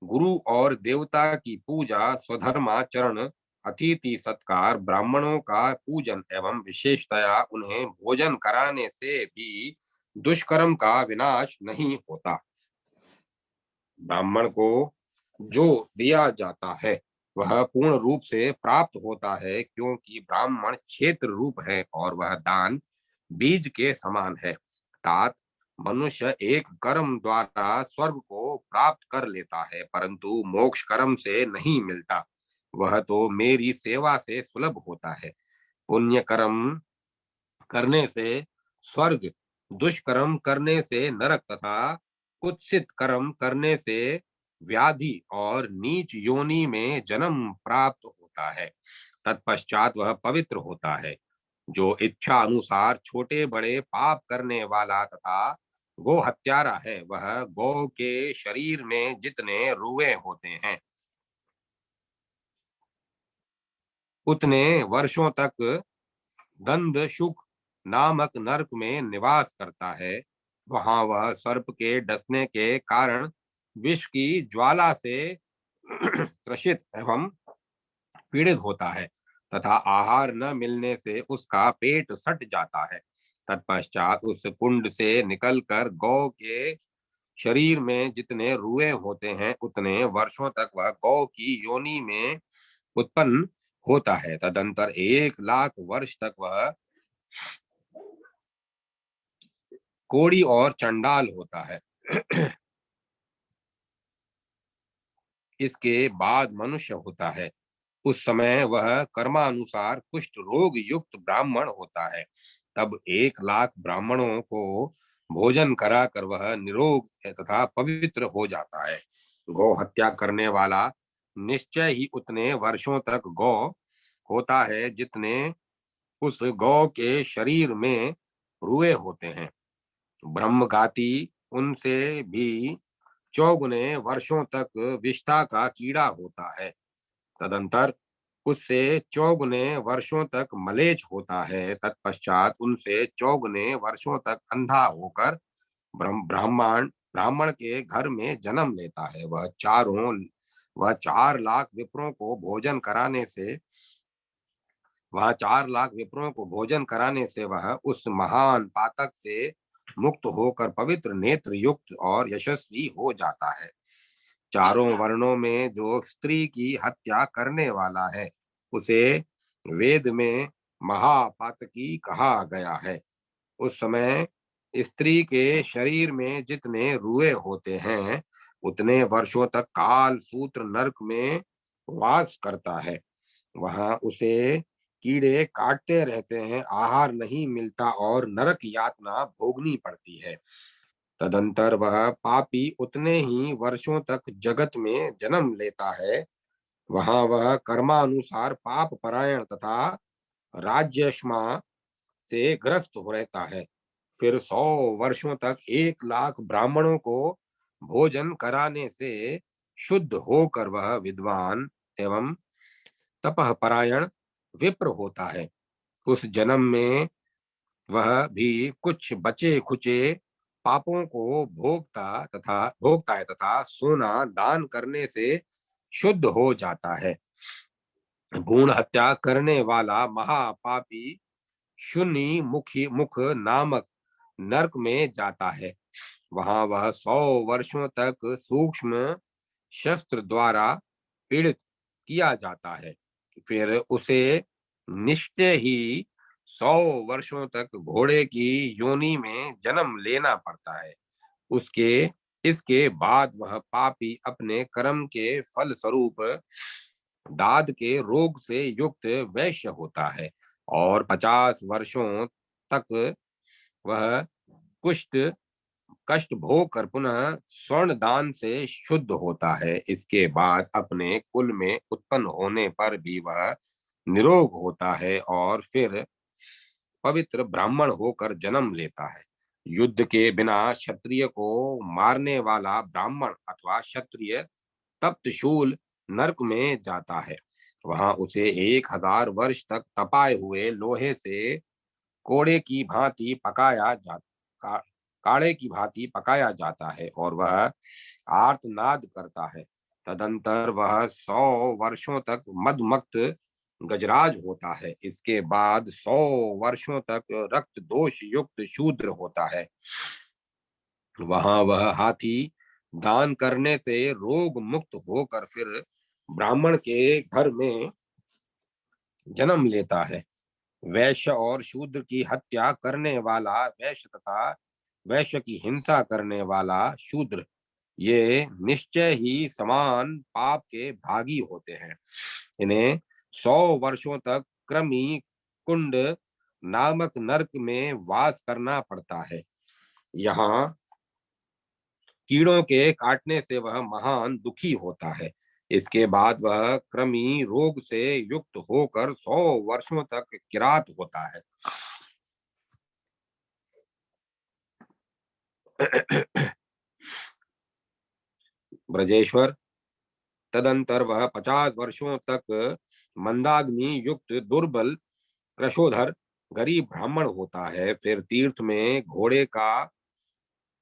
गुरु और देवता की पूजा, स्वधर्माचरण, अतिथि सत्कार, ब्राह्मणों का पूजन एवं विशेषतया उन्हें भोजन कराने से भी दुष्कर्म का विनाश नहीं होता। ब्राह्मण को जो दिया जाता है वह पूर्ण रूप से प्राप्त होता है, क्योंकि ब्राह्मण क्षेत्र रूप है और वह दान बीज के समान है। तात मनुष्य एक कर्म द्वारा स्वर्ग को प्राप्त कर लेता है, परंतु मोक्ष कर्म से नहीं मिलता। वह तो मेरी सेवा से सुलभ होता है। पुण्य कर्म करने से स्वर्ग, दुष्कर्म करने से नरक तथा कुत्सित कर्म करने से व्याधि और नीच योनि में जन्म प्राप्त होता है। तत्पश्चात वह पवित्र होता है। जो इच्छा अनुसार छोटे बड़े पाप करने वाला तथा गो हत्यारा है वह गौ के शरीर में जितने रुए होते हैं उतने वर्षों तक दंड शुक नामक नरक में निवास करता है। वहां वह सर्प के डसने के कारण विष की ज्वाला से त्रसित एवं पीड़ित होता है तथा आहार न मिलने से उसका पेट सट जाता है। तत्पश्चात उस कुंड से निकलकर गौ के शरीर में जितने रुए होते हैं उतने वर्षों तक वह गौ की योनि में उत्पन्न होता है। तदंतर 1 लाख वर्ष तक वह कोड़ी और चंडाल होता है। इसके बाद मनुष्य होता है। उस समय वह कर्मानुसार कुष्ठ रोग युक्त ब्राह्मण होता है। तब 1 लाख ब्राह्मणों को भोजन कराकर वह निरोग तथा पवित्र हो जाता है। गौ हत्या करने वाला निश्चय ही उतने वर्षों तक गौ होता है जितने उस गौ के शरीर में रुए होते हैं। ब्रह्मघाती उनसे भी चौगुने वर्षों तक विष्ठा का कीड़ा होता है। तदंतर उससे चौगुने वर्षों तक मलेच होता है। तत्पश्चात उनसे चौगुने वर्षों तक अंधा होकर ब्राह्मण ब्राह्मण के घर में जन्म लेता है। वह 4 लाख विप्रों को भोजन कराने से वह 4 लाख विप्रों को भोजन कराने से वह उस महान पातक से मुक्त होकर पवित्र नेत्र युक्त और यशस्वी हो जाता है। चारों वर्णों में जो स्त्री की हत्या करने वाला है उसे वेद में महापातकी कहा गया है। उस समय स्त्री के शरीर में जितने रुए होते हैं उतने वर्षों तक काल सूत्र नरक में वास करता है। वहां उसे कीड़े काटते रहते हैं, आहार नहीं मिलता और नरक यातना भोगनी पड़ती है। तदंतर वह पापी उतने ही वर्षों तक जगत में जन्म लेता है। वहां वह कर्मानुसार पाप परायण तथा राज्यश्मा से ग्रस्त हो रहता है। फिर 100 वर्षों तक 1 लाख ब्राह्मणों को भोजन कराने से शुद्ध होकर वह विद्वान एवं तपह परायण विप्र होता है। उस जन्म में वह भी कुछ बचे खुचे पापों को भोगता है तथा सोना दान करने से शुद्ध हो जाता है। भ्रूण हत्या करने वाला महापापी शून्य मुख नामक नरक में जाता है। वहां वह 100 वर्षों तक सूक्ष्म शस्त्र द्वारा पीड़ित किया जाता है। फिर उसे निश्चय ही 100 वर्षों तक घोड़े की योनि में जन्म लेना पड़ता है। उसके इसके बाद वह पापी अपने कर्म के फल स्वरूप दाद के रोग से युक्त वैश्य होता है और 50 वर्षों तक वह कुष्ठ कष्ट भोग कर पुनः स्वर्ण दान से शुद्ध होता है। इसके बाद अपने कुल में उत्पन्न होने पर भी वह निरोग होता है और फिर पवित्र ब्राह्मण होकर जन्म लेता है। युद्ध के बिना क्षत्रिय को मारने वाला ब्राह्मण अथवा क्षत्रिय तप्तशूल नरक में जाता है। वहां उसे 1000 वर्ष तक तपाए हुए लोहे से कोड़े की भांति पकाया जा का, काढ़े की भांति पकाया जाता है और वह आर्तनाद करता है। तदंतर वह 100 वर्षों तक मदमक्त गजराज होता है। इसके बाद 100 वर्षों तक रक्त दोष युक्त शूद्र होता है। वहां वह हाथी दान करने से रोग मुक्त होकर फिर ब्राह्मण के घर में जन्म लेता है। वैश्य और शूद्र की हत्या करने वाला वैश्य तथा वैश्य की हिंसा करने वाला शूद्र ये निश्चय ही समान पाप के भागी होते हैं। इन्हें 100 वर्षों तक क्रमी कुंड नामक नरक में वास करना पड़ता है। यहाँ कीड़ों के काटने से वह महान दुखी होता है। इसके बाद वह क्रमी रोग से युक्त होकर 100 वर्षों तक किरात होता है। ब्रजेश्वर तदंतर वह 50 वर्षों तक मंदाग्नि युक्त दुर्बल कृशोधर गरीब ब्राह्मण होता है। फिर तीर्थ में घोड़े का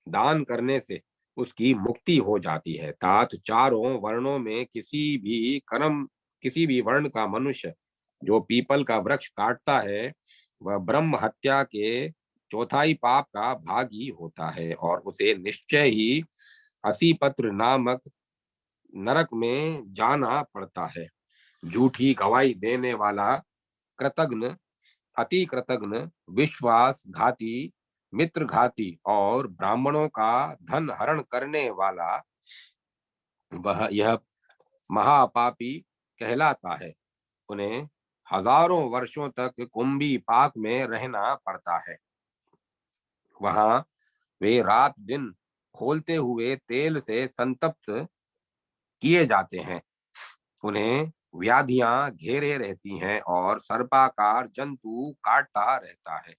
दान करने से उसकी मुक्ति हो जाती है। तात चारों वर्णों में किसी भी वर्ण का मनुष्य जो पीपल का वृक्ष काटता है वह ब्रह्म हत्या के चौथाई पाप का भागी होता है और उसे निश्चय ही असी पत्र नामक नरक में जाना पड़ता है। झूठी गवाही देने वाला कृतघ्न अति कृतघ्न विश्वासघाती मित्रघाती और ब्राह्मणों का धन हरण करने वाला वह यह महापापी कहलाता है। उन्हें हजारों वर्षों तक कुंभी पाक में रहना पड़ता है। वहां वे रात दिन खोलते हुए तेल से संतप्त किए जाते हैं। उन्हें व्याधियां घेरे रहती हैं और सर्पाकार जंतु काटता रहता है।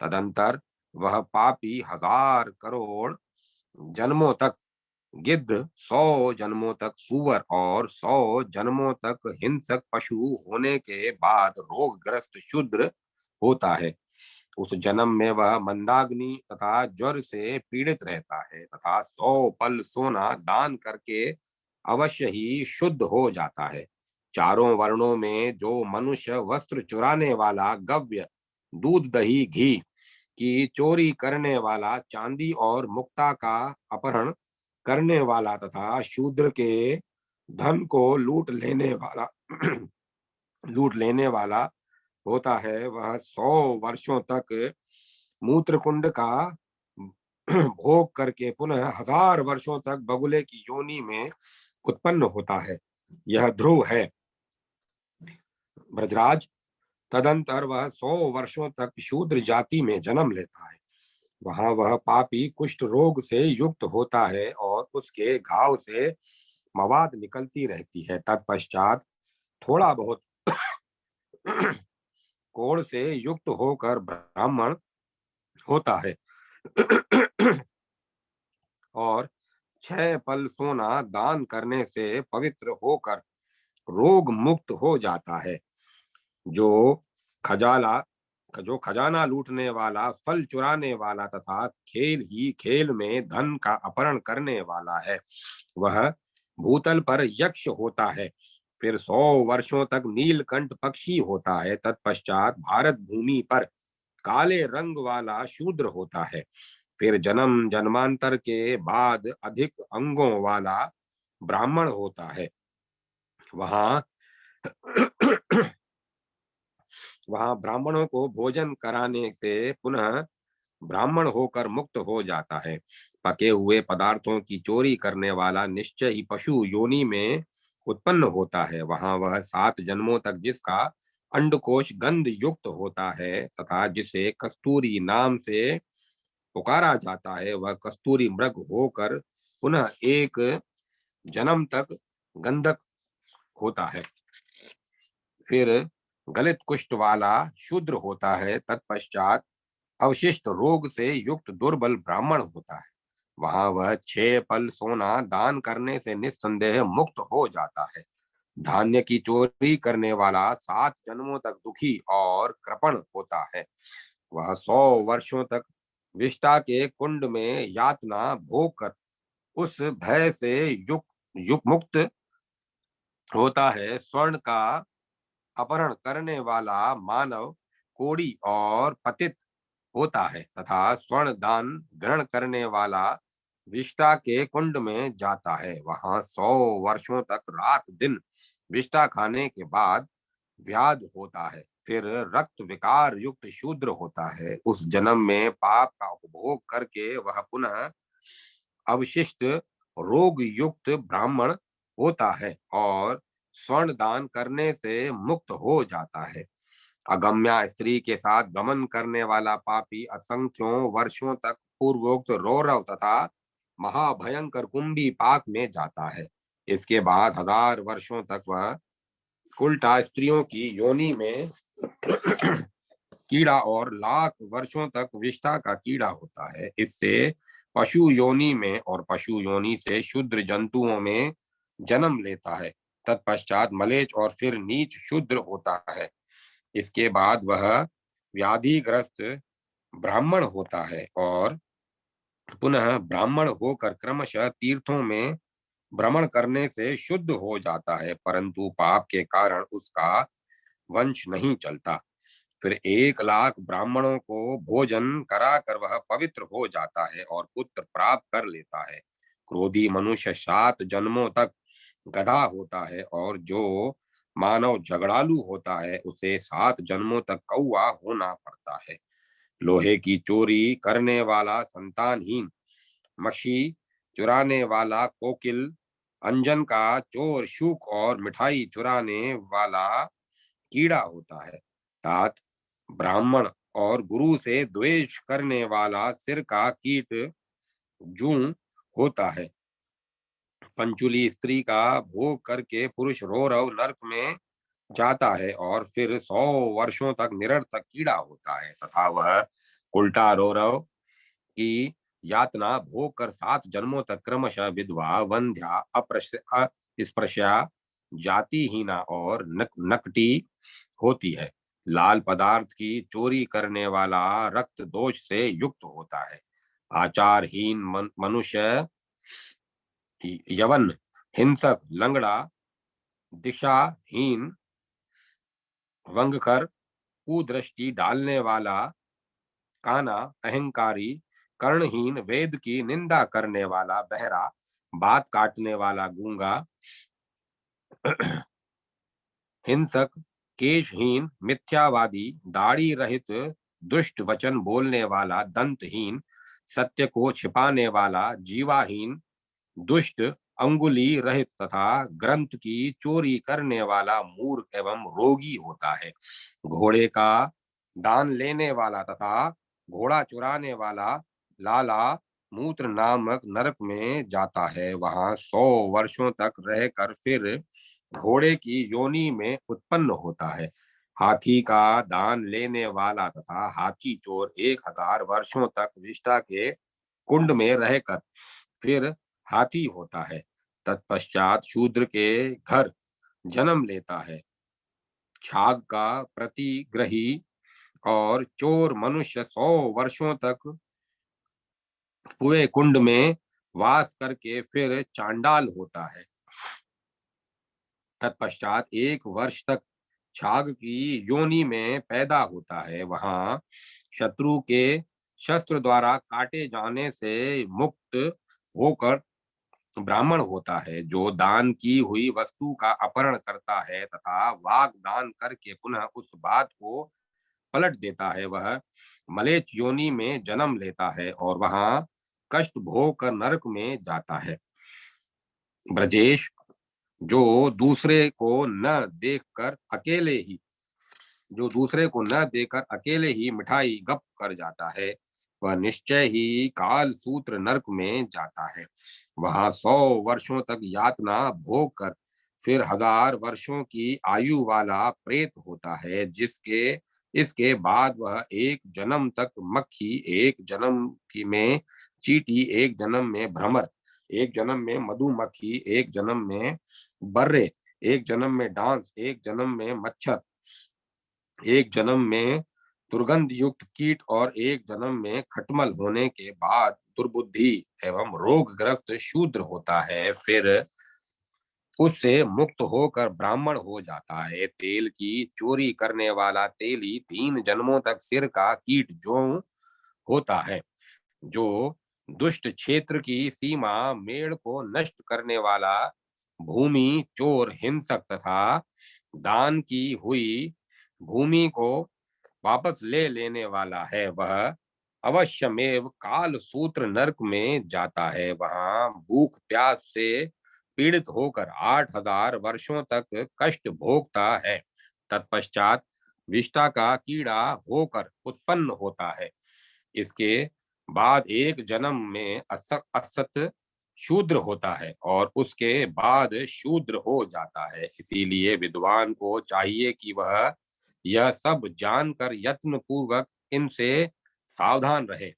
तदंतर वह पापी 1000 करोड़ जन्मों तक गिद्ध, 100 जन्मों तक सूअर और 100 जन्मों तक हिंसक पशु होने के बाद रोगग्रस्त शूद्र होता है। उस जन्म में वह मंदाग्नि तथा ज्वर से पीड़ित रहता है तथा 100 पल सोना दान करके अवश्य ही शुद्ध हो जाता है। चारों वर्णों में जो मनुष्य वस्त्र चुराने वाला, गव्य, दूध, दही, घी की चोरी करने वाला, चांदी और मुक्ता का अपहरण करने वाला तथा शूद्र के धन को लूट लेने वाला होता है, वह 100 वर्षों तक मूत्रकुंड का भोग करके पुनः 1000 वर्षों तक बगुले की योनि में उत्पन्न होता है। यह ध्रुव है ब्रजराज। तदंतर वह 100 वर्षों तक शूद्र जाति में जन्म लेता है। वहां वह पापी कुष्ठ रोग से युक्त होता है और उसके घाव से मवाद निकलती रहती है। तत्पश्चात थोड़ा बहुत कोढ़ से युक्त होकर ब्राह्मण होता है और 6 पल सोना दान करने से पवित्र होकर रोग मुक्त हो जाता है। जो खजाला जो खजाना लूटने वाला, फल चुराने वाला तथा खेल ही खेल में धन का अपहरण करने वाला है, वह भूतल पर यक्ष होता है। फिर 100 वर्षों तक नीलकंठ पक्षी होता है। तत्पश्चात भारत भूमि पर काले रंग वाला शूद्र होता है। फिर जन्म जन्मांतर के बाद अधिक अंगों वाला ब्राह्मण होता है। वहां वहां ब्राह्मणों को भोजन कराने से पुनः ब्राह्मण होकर मुक्त हो जाता है। पके हुए पदार्थों की चोरी करने वाला निश्चय ही पशु योनि में उत्पन्न होता है। वहां वह 7 जन्मों तक जिसका अंडकोश गंध युक्त होता है तथा जिसे कस्तूरी नाम से पुकारा जाता है, वह कस्तूरी मृग होकर पुनः एक जन्म तक गंधक होता है। फिर गलित कुष्ठ वाला शूद्र होता है। तत्पश्चात अवशिष्ट रोग से युक्त दुर्बल ब्राह्मण होता है। वहां वह 6 पल सोना दान करने से निस्संदेह मुक्त हो जाता है। धान्य की चोरी करने वाला 7 जन्मों तक दुखी और कृपण होता है। वह 100 वर्षों तक विष्टा के कुंड में यातना भोग कर उस भय से युक्त युक्त मुक्त होता है। स्वर्ण का अपहरण करने वाला मानव कोड़ी और पतित होता है तथा स्वर्ण दान ग्रहण करने वाला विष्टा के कुंड में जाता है। वहां 100 वर्षों तक रात दिन विष्टा खाने के बाद व्याध होता है। फिर रक्त विकार युक्त शूद्र होता है। उस जन्म में पाप का उपभोग करके वह पुनः अवशिष्ट रोग युक्त ब्राह्मण होता है और स्वर्ण दान करने से मुक्त हो जाता है। अगम्या स्त्री के साथ गमन करने वाला पापी असंख्यों वर्षों तक पूर्वोक्त रौरव तथा महाभयंकर कुंभी पाक में जाता है। इसके बाद 1000 वर्षों तक वह उल्टा स्त्रियों की योनि में कीड़ा और लाख वर्षों तक विष्ठा का कीड़ा होता है। इससे पशु योनि में और पशु योनि से शूद्र जंतुओं में जन्म लेता है। तत्पश्चात मलेच और फिर नीच शूद्र होता है। इसके बाद वह व्याधिग्रस्त ब्राह्मण होता है और पुनः ब्राह्मण होकर क्रमशः तीर्थों में भ्रमण करने से शुद्ध हो जाता है, परंतु पाप के कारण उसका वंश नहीं चलता। फिर 1 लाख ब्राह्मणों को भोजन कराकर वह पवित्र हो जाता है और पुत्र प्राप्त कर लेता है। क्रोधी मनुष्य 7 जन्मों तक गधा होता है और जो मानव झगड़ालू होता है उसे 7 जन्मों तक कौवा होना पड़ता है। लोहे की चोरी करने वाला संतानहीन मक्षी, चुराने वाला कोकिल, अंजन का चोर शुक और मिठाई चुराने वाला कीड़ा होता है। तात ब्राह्मण और गुरु से द्वेष करने वाला सिर का कीट जूं होता है। पंचुली स्त्री का भोग करके पुरुष रौरव नरक में जाता है और फिर 100 वर्षों तक निरर्थक कीड़ा होता है तथा वह उल्टा रौरव की यातना भोग कर 7 जन्मों तक क्रमशः विधवा, वंध्या, अस्पृश्या, जातिहीना और नकटी होती है। लाल पदार्थ की चोरी करने वाला रक्त दोष से युक्त होता है। आचारहीन मनुष्य, यवन, हिंसक, लंगड़ा, दिशाहीन, वंगखर, कुदृष्टि डालने वाला, काना, अहंकारी, कर्णहीन, वेद की निंदा करने वाला, बहरा, बात काटने वाला, गूंगा, हिंसक, केशहीन, मिथ्यावादी, दाढ़ी रहित, दुष्ट वचन बोलने वाला, दंतहीन, सत्य को छिपाने वाला, जीवाहीन, दुष्ट, अंगुली रहित तथा ग्रंथ की चोरी करने वाला, मूर्ख एवं रोगी होता है। घोड़े का दान लेने वाला तथा घोड़ा चुराने वाला लाला मूत्र नामक नरक में जाता है। वहां 100 वर्षों तक रहकर फिर घोड़े की योनि में उत्पन्न होता है। हाथी का दान लेने वाला तथा हाथी चोर 1000 वर्षों तक विष्ठा के कुंड में रहकर फिर हाथी होता है। तत्पश्चात शूद्र के घर जन्म लेता है। छाग का प्रतिग्रही और चोर मनुष्य 100 वर्षों तक कुएं कुंड में वास करके फिर चांडाल होता है। तत्पश्चात 1 वर्ष तक छाग की योनि में पैदा होता है। वहां शत्रु के शस्त्र द्वारा काटे जाने से मुक्त होकर ब्राह्मण होता है। जो दान की हुई वस्तु का अपहरण करता है तथा वाग दान करके पुनः उस बात को पलट देता है, वह मलेच्छ योनि में जन्म लेता है और वहां कष्ट भोग कर नरक में जाता है। ब्रजेश, जो दूसरे को न देखकर अकेले ही जो दूसरे को न देकर अकेले ही मिठाई गप कर जाता है, वह निश्चय ही काल सूत्र नरक में जाता है। वहां 100 वर्षों तक यातना भोग कर फिर 1000 वर्षों की आयु वाला प्रेत होता है, जिसके इसके बाद वह एक जन्म तक मक्खी, एक जन्म की में चींटी, एक जन्म में भ्रमर, एक जन्म में मधुमक्खी, एक जन्म में बर्रे, एक जन्म में डांस, एक जन्म में मच्छर, एक जन्म में दुर्गंध युक्त कीट और एक जन्म में खटमल होने के बाद दुर्बुद्धि एवं रोगग्रस्त शूद्र होता है। फिर उससे मुक्त होकर ब्राह्मण हो जाता है। तेल की चोरी करने वाला तेली 3 जन्मों तक सिर का कीट जो होता है। जो दुष्ट क्षेत्र की सीमा मेड़ को नष्ट करने वाला भूमि चोर, हिंसक तथा दान की हुई भूमि को वापस ले लेने वाला है, वह अवश्यमेव काल सूत्र नरक में जाता है। वहां भूख प्यास से पीड़ित होकर 8000 वर्षों तक कष्ट भोगता है। तत्पश्चात विष्ठा का कीड़ा होकर उत्पन्न होता है। इसके बाद एक जन्म में असत शूद्र होता है और उसके बाद शूद्र हो जाता है। इसीलिए विद्वान को चाहिए कि वह यह सब जानकर यत्न पूर्वक इनसे सावधान रहे।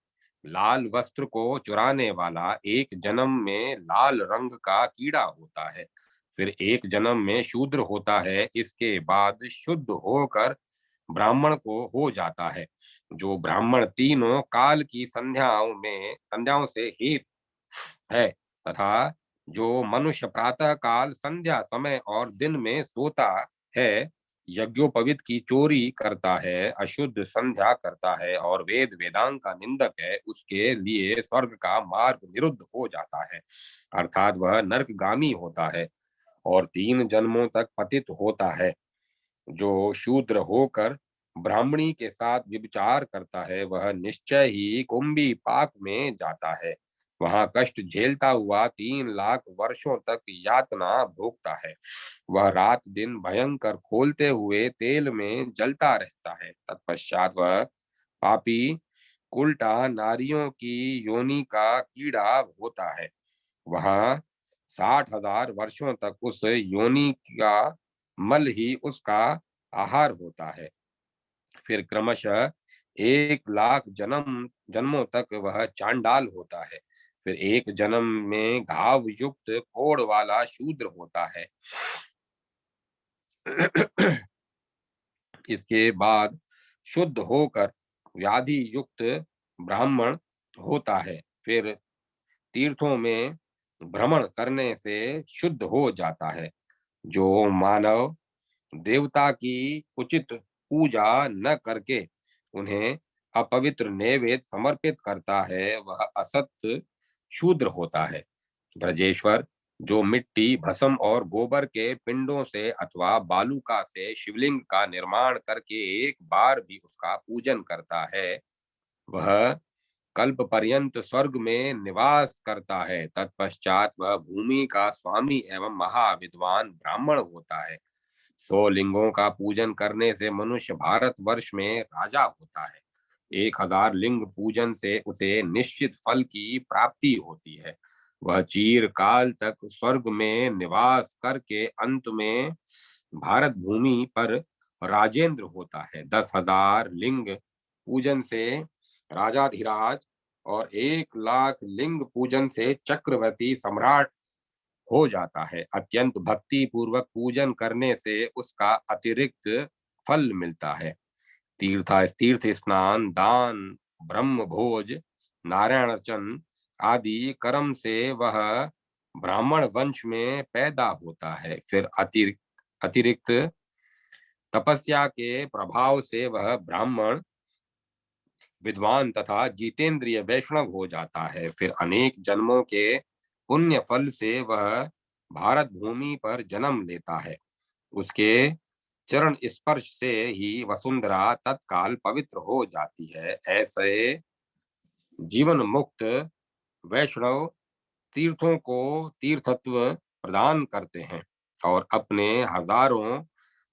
लाल वस्त्र को चुराने वाला एक जन्म में लाल रंग का कीड़ा होता है, फिर एक जन्म में शूद्र होता है, इसके बाद शुद्ध होकर ब्राह्मण को हो जाता है। जो ब्राह्मण तीनों काल की संध्याओं से हित है तथा जो मनुष्य प्रातः काल, संध्या समय और दिन में सोता है, यज्ञोपवीत की चोरी करता है, अशुद्ध संध्या करता है और वेद वेदांग का निंदक है, उसके लिए स्वर्ग का मार्ग निरुद्ध हो जाता है, अर्थात वह नरकगामी होता है और 3 जन्मों तक पतित होता है। जो शूद्र होकर ब्राह्मणी के साथ व्यभिचार करता है, वह निश्चय ही कुंभी पाक में जाता है। वहां कष्ट झेलता हुआ 3 लाख वर्षों तक यातना भोगता है। वह रात दिन भयंकर खोलते हुए तेल में जलता रहता है। तत्पश्चात वह पापी उल्टा नारियों की योनि का कीड़ा होता है। वहां 60,000 वर्षों तक उस योनि का मल ही उसका आहार होता है। फिर क्रमशः 1 लाख जन्मों तक वह चांडाल होता है। फिर एक जन्म में घाव युक्त कोढ़ वाला शूद्र होता है। इसके बाद शुद्ध होकर व्याधि युक्त ब्राह्मण होता है। फिर तीर्थों में भ्रमण करने से शुद्ध हो जाता है। जो मानव देवता की उचित पूजा न करके उन्हें अपवित्र नैवेद्य समर्पित करता है, वह असत शूद्र होता है। ब्रजेश्वर, जो मिट्टी, भस्म और गोबर के पिंडों से अथवा बालूका से शिवलिंग का निर्माण करके एक बार भी उसका पूजन करता है, वह कल्प पर्यंत स्वर्ग में निवास करता है। तत्पश्चात वह भूमि का स्वामी एवं महाविद्वान ब्राह्मण होता है। 100 लिंगों का पूजन करने से मनुष्य भारत वर्ष में राजा होता है। 1000 लिंग पूजन से उसे निश्चित फल की प्राप्ति होती है। वह चीर काल तक स्वर्ग में निवास करके अंत में भारत भूमि पर राजेंद्र होता है। 10,000 लिंग पूजन से राजाधिराज और 1,00,000 लिंग पूजन से चक्रवर्ती सम्राट हो जाता है। अत्यंत भक्ति पूर्वक पूजन करने से उसका अतिरिक्त फल मिलता है। तीर्थ स्नान, दान, ब्रह्म भोज, नारायण अर्चन आदि कर्म से वह ब्राह्मण वंश में पैदा होता है। फिर अतिरिक्त तपस्या के प्रभाव से वह ब्राह्मण विद्वान तथा जितेंद्रिय वैष्णव हो जाता है। फिर अनेक जन्मों के पुण्य फल से वह भारत भूमि पर जन्म लेता है। उसके चरण स्पर्श से ही वसुंधरा तत्काल पवित्र हो जाती है। ऐसे जीवन मुक्त वैष्णव तीर्थों को तीर्थत्व प्रदान करते हैं और अपने हजारों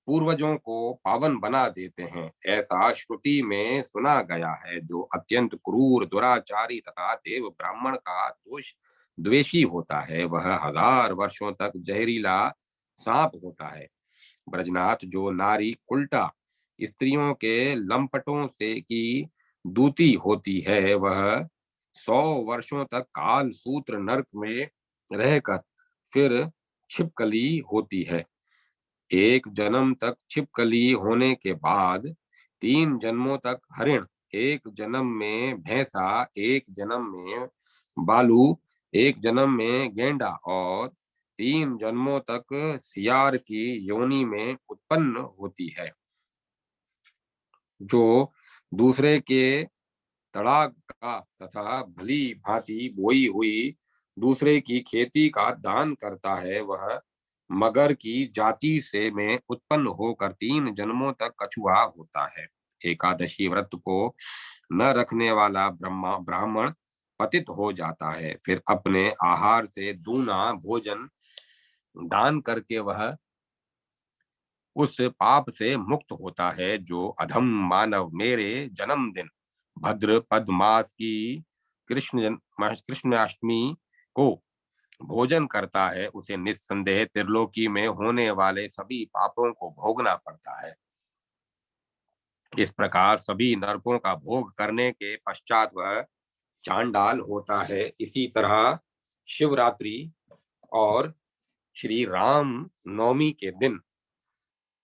पूर्वजों को पावन बना देते हैं। ऐसा श्रुति में सुना गया है। जो अत्यंत क्रूर, दुराचारी तथा देव ब्राह्मण का दोष द्वेषी होता है, वह 1000 वर्षों तक जहरीला सांप होता है। ब्रजनाथ, जो नारी उल्टा स्त्रियों के लंपटों से की दूती होती है, वह 100 वर्षों तक काल सूत्र नरक में रहकर फिर छिपकली होती है। एक जन्म तक छिपकली होने के बाद 3 जन्मों तक हरिण, एक जन्म में भैंसा, एक जन्म में बालू, एक जन्म में गेंडा और 3 जन्मों तक सियार की योनि में उत्पन्न होती है। जो दूसरे के तड़ाक का तथा भली भांति बोई हुई दूसरे की खेती का दान करता है, वह मगर की जाति से में उत्पन्न होकर 3 जन्मों तक कछुआ होता है। एकादशी व्रत को न रखने वाला ब्राह्मण पतित हो जाता है। फिर अपने आहार से दूना भोजन दान करके वह उस पाप से मुक्त होता है। जो अधम मानव मेरे जन्मदिन भद्र पद मास की कृष्णाष्टमी को भोजन करता है, उसे निस्संदेह त्रिलोकी में होने वाले सभी पापों को भोगना पड़ता है। इस प्रकार सभी नरकों का भोग करने के पश्चात वह चांडाल होता है। इसी तरह शिवरात्रि और श्री राम नवमी के दिन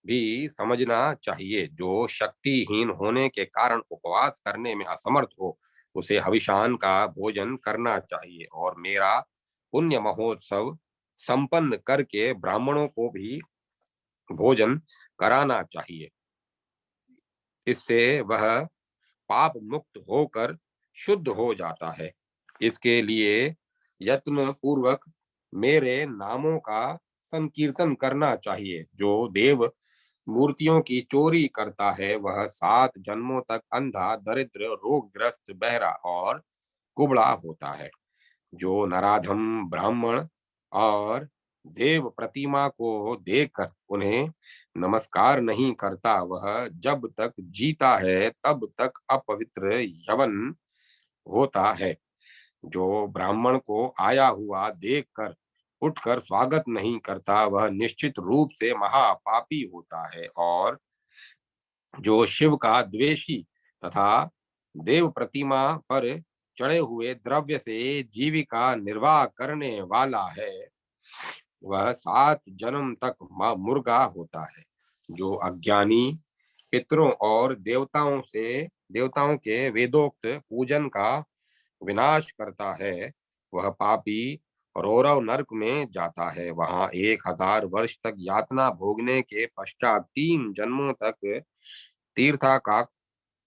भी समझना चाहिए। जो शक्तिहीन होने के कारण उपवास करने में असमर्थ हो, उसे हविषान का भोजन करना चाहिए और मेरा पुण्य महोत्सव संपन्न करके ब्राह्मणों को भी भोजन कराना चाहिए। इससे वह पाप मुक्त होकर शुद्ध हो जाता है। इसके लिए यत्न पूर्वक मेरे नामों का संकीर्तन करना चाहिए। जो देव मूर्तियों की चोरी करता है, वह 7 जन्मों तक अंधा, दरिद्र, रोगग्रस्त, बहरा और कुबड़ा होता है। जो नराधम ब्राह्मण और देव प्रतिमा को देखकर उन्हें नमस्कार नहीं करता, वह जब तक जीता है तब तक अपवित्र यवन होता है। जो ब्राह्मण को आया हुआ देखकर उठकर स्वागत नहीं करता, वह निश्चित रूप से महापापी होता है। और जो शिव का द्वेषी तथा देव प्रतिमा पर चढ़े हुए द्रव्य से जीविका निर्वाह करने वाला है, वह 7 जन्म तक मुर्गा होता है। जो अज्ञानी पितरों और देवताओं के वेदोक्त पूजन का विनाश करता है, वह पापी रौरव नरक में जाता है। वहां 1000 वर्ष तक यातना भोगने के पश्चात 3 जन्मों तक तीर्थाकाक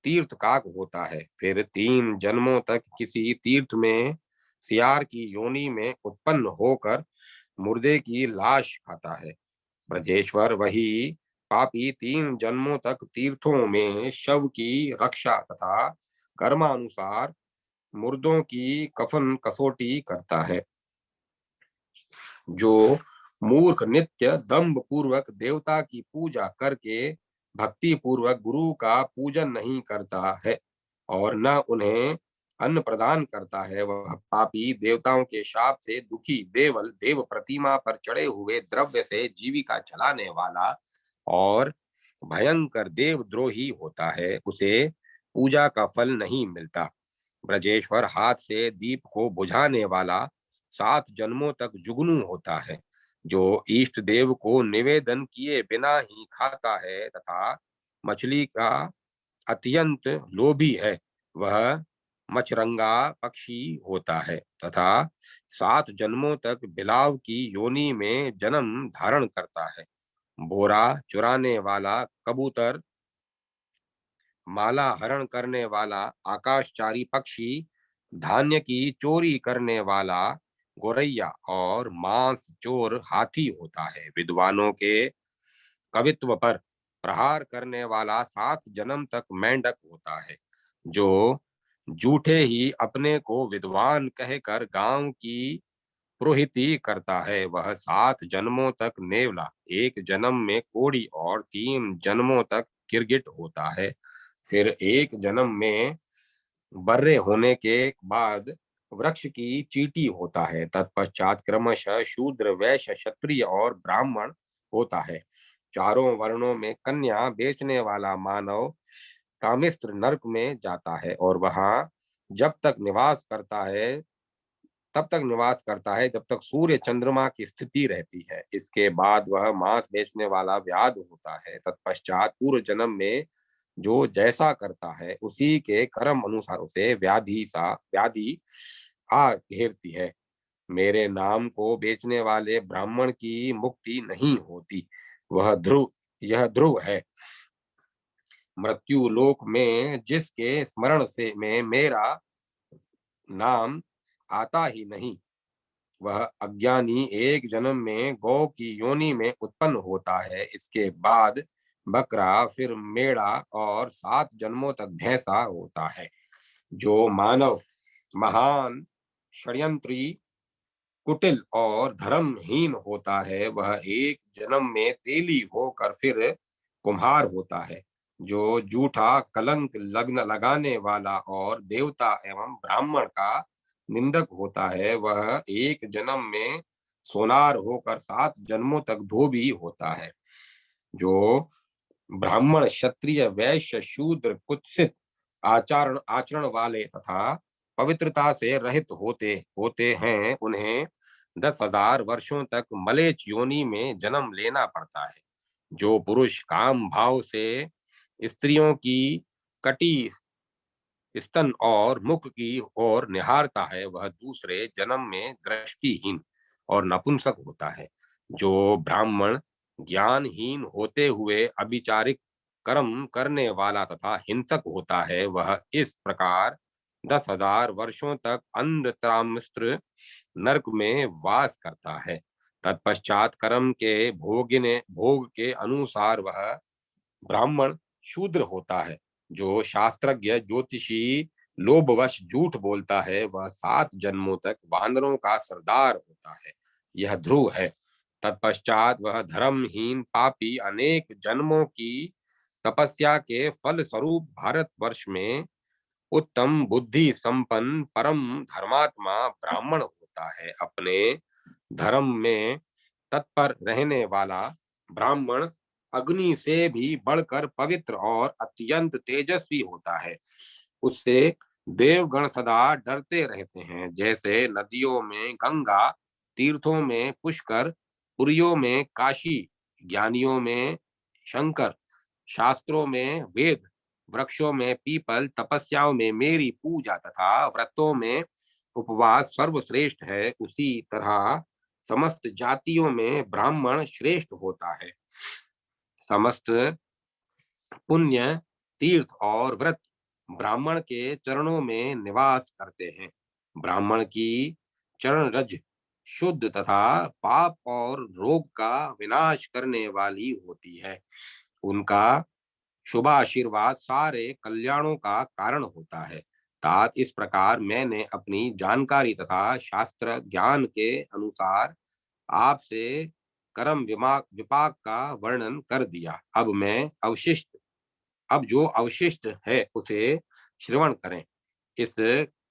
तीर्थकाक होता है। फिर 3 जन्मों तक किसी तीर्थ में सियार की योनि में उत्पन्न होकर मुर्दे की लाश खाता है। ब्रजेश्वर वही पापी 3 जन्मों तक तीर्थों में शव की रक्षा तथा कर्मानुसार मुर्दों की कफन कसौटी करता है। जो मूर्ख नित्य दंभ पूर्वक देवता की पूजा करके भक्ति पूर्वक गुरु का पूजन नहीं करता है और न उन्हें अन्न प्रदान करता है, वह पापी देवताओं के शाप से दुखी देवल देव प्रतिमा पर चढ़े हुए द्रव्य से जीविका चलाने वाला और भयंकर देवद्रोही होता है। उसे पूजा का फल नहीं मिलता। ब्रजेश्वर हाथ से दीप को बुझाने वाला 7 जन्मों तक जुगनू होता है। जो इष्ट देव को निवेदन किए बिना ही खाता है तथा मछली का अत्यंत लोभी है, वह मचरंगा पक्षी होता है तथा 7 जन्मों तक बिलाव की योनि में जन्म धारण करता है। बोरा चुराने वाला कबूतर, माला हरण करने वाला आकाशचारी पक्षी, धान्य की चोरी करने वाला गोरैया और मांस चोर हाथी होता है। विद्वानों के कवित्व पर प्रहार करने वाला 7 जन्म तक मेंढक होता है। जो झूठे ही अपने को विद्वान कहकर गांव की पुरोहिती करता है, वह 7 जन्मों तक नेवला, 1 जन्म में कोड़ी और 3 जन्मों तक गिरगिट होता है। फिर 1 जन्म में बर्रे होने के बाद वृक्ष की चींटी होता है। तत्पश्चात क्रमशः शूद्र, वैश्य, क्षत्रिय और ब्राह्मण होता है। चारों वर्णों में कन्या बेचने वाला मानव कामिस्त्र नरक में जाता है और वहां जब तक निवास करता है तब तक निवास करता है जब तक सूर्य चंद्रमा की स्थिति रहती है। इसके बाद वह मांस बेचने वाला व्याध होता है। तत्पश्चात पूर्व जन्म में जो जैसा करता है उसी के कर्म अनुसार उसे व्याधि आ घेरती है। मेरे नाम को बेचने वाले ब्राह्मण की मुक्ति नहीं होती। यह ध्रुव है। मृत्यु लोक में जिसके स्मरण से में मेरा नाम आता ही नहीं, वह अज्ञानी 1 जन्म में गौ की योनि में उत्पन्न होता है। इसके बाद बकरा, फिर मेढ़ा और 7 जन्मों तक भैंसा होता है। जो मानव महान षड्यंत्री, कुटिल और धर्महीन होता है, वह 1 जन्म में तेली होकर फिर कुम्हार होता है। जो झूठा कलंक लग्न लगाने वाला और देवता एवं ब्राह्मण का निंदक होता है, वह 1 जन्म में सोनार होकर 7 जन्मों तक धोबी होता है। जो ब्राह्मण, क्षत्रिय, वैश्य, शूद्र, कुत्सित आचरण वाले तथा पवित्रता से रहित होते होते हैं, उन्हें 10,000 वर्षों तक मलेच्छ योनि में जन्म लेना पड़ता है। जो पुरुष काम भाव से स्त्रियों की कटी स्तन और मुख की ओर निहारता है, वह दूसरे जन्म में दृष्टिहीन और नपुंसक होता है। जो ब्राह्मण ज्ञानहीन होते हुए अभिचारिक कर्म करने वाला तथा हिंसक होता है, वह इस प्रकार 10,000 वर्षों तक अंधत्रामिस्त्र नरक में वास करता है। तत्पश्चात कर्म के भोग के अनुसार वह ब्राह्मण शूद्र होता है। जो शास्त्रज्ञ, ज्योतिषी लोभवश झूठ बोलता है, वह 7 जन्मों तक वानरों का सरदार होता है। यह ध्रुव है। तत्पश्चात वह धर्महीन पापी अनेक जन्मों की तपस्या के फल स्वरूप भारतवर्ष में उत्तम बुद्धि संपन्न परम धर्मात्मा ब्राह्मण होता है। अपने धर्म में तत्पर रहने वाला ब्राह्मण अग्नि से भी बढ़कर पवित्र और अत्यंत तेजस्वी होता है। उससे देवगण सदा डरते रहते हैं। जैसे नदियों में गंगा, तीर्थों में पुष्कर, पुरियों में काशी, ज्ञानियों में शंकर, शास्त्रों में वेद, वृक्षों में पीपल, तपस्याओं में मेरी पूजा तथा व्रतों में उपवास सर्वश्रेष्ठ है, उसी तरह समस्त जातियों में ब्राह्मण श्रेष्ठ होता है। समस्त पुण्य, तीर्थ और व्रत ब्राह्मण के चरणों में निवास करते हैं। ब्राह्मण की चरण रज शुद्ध तथा पाप और रोग का विनाश करने वाली होती है। उनका शुभ आशीर्वाद सारे कल्याणों का कारण होता है। तात इस प्रकार मैंने अपनी जानकारी तथा शास्त्र ज्ञान के अनुसार आपसे कर्म विपाक का वर्णन कर दिया। अब जो अवशिष्ट है उसे श्रवण करें। इस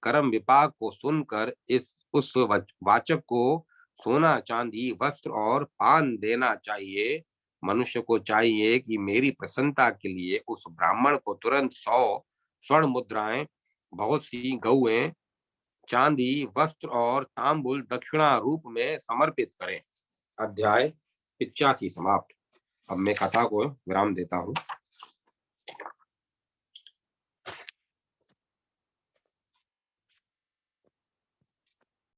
कर्म विपाक को सुनकर इस उस वाचक को सोना, चांदी, वस्त्र और पान देना चाहिए। मनुष्य को चाहिए कि मेरी प्रसन्नता के लिए उस ब्राह्मण को तुरंत 100 स्वर्ण मुद्राएं, बहुत सी गौएं, चांदी, वस्त्र और तांबुल दक्षिणा रूप में समर्पित करें। अध्याय 85 समाप्त। अब मैं कथा को विराम देता हूँ।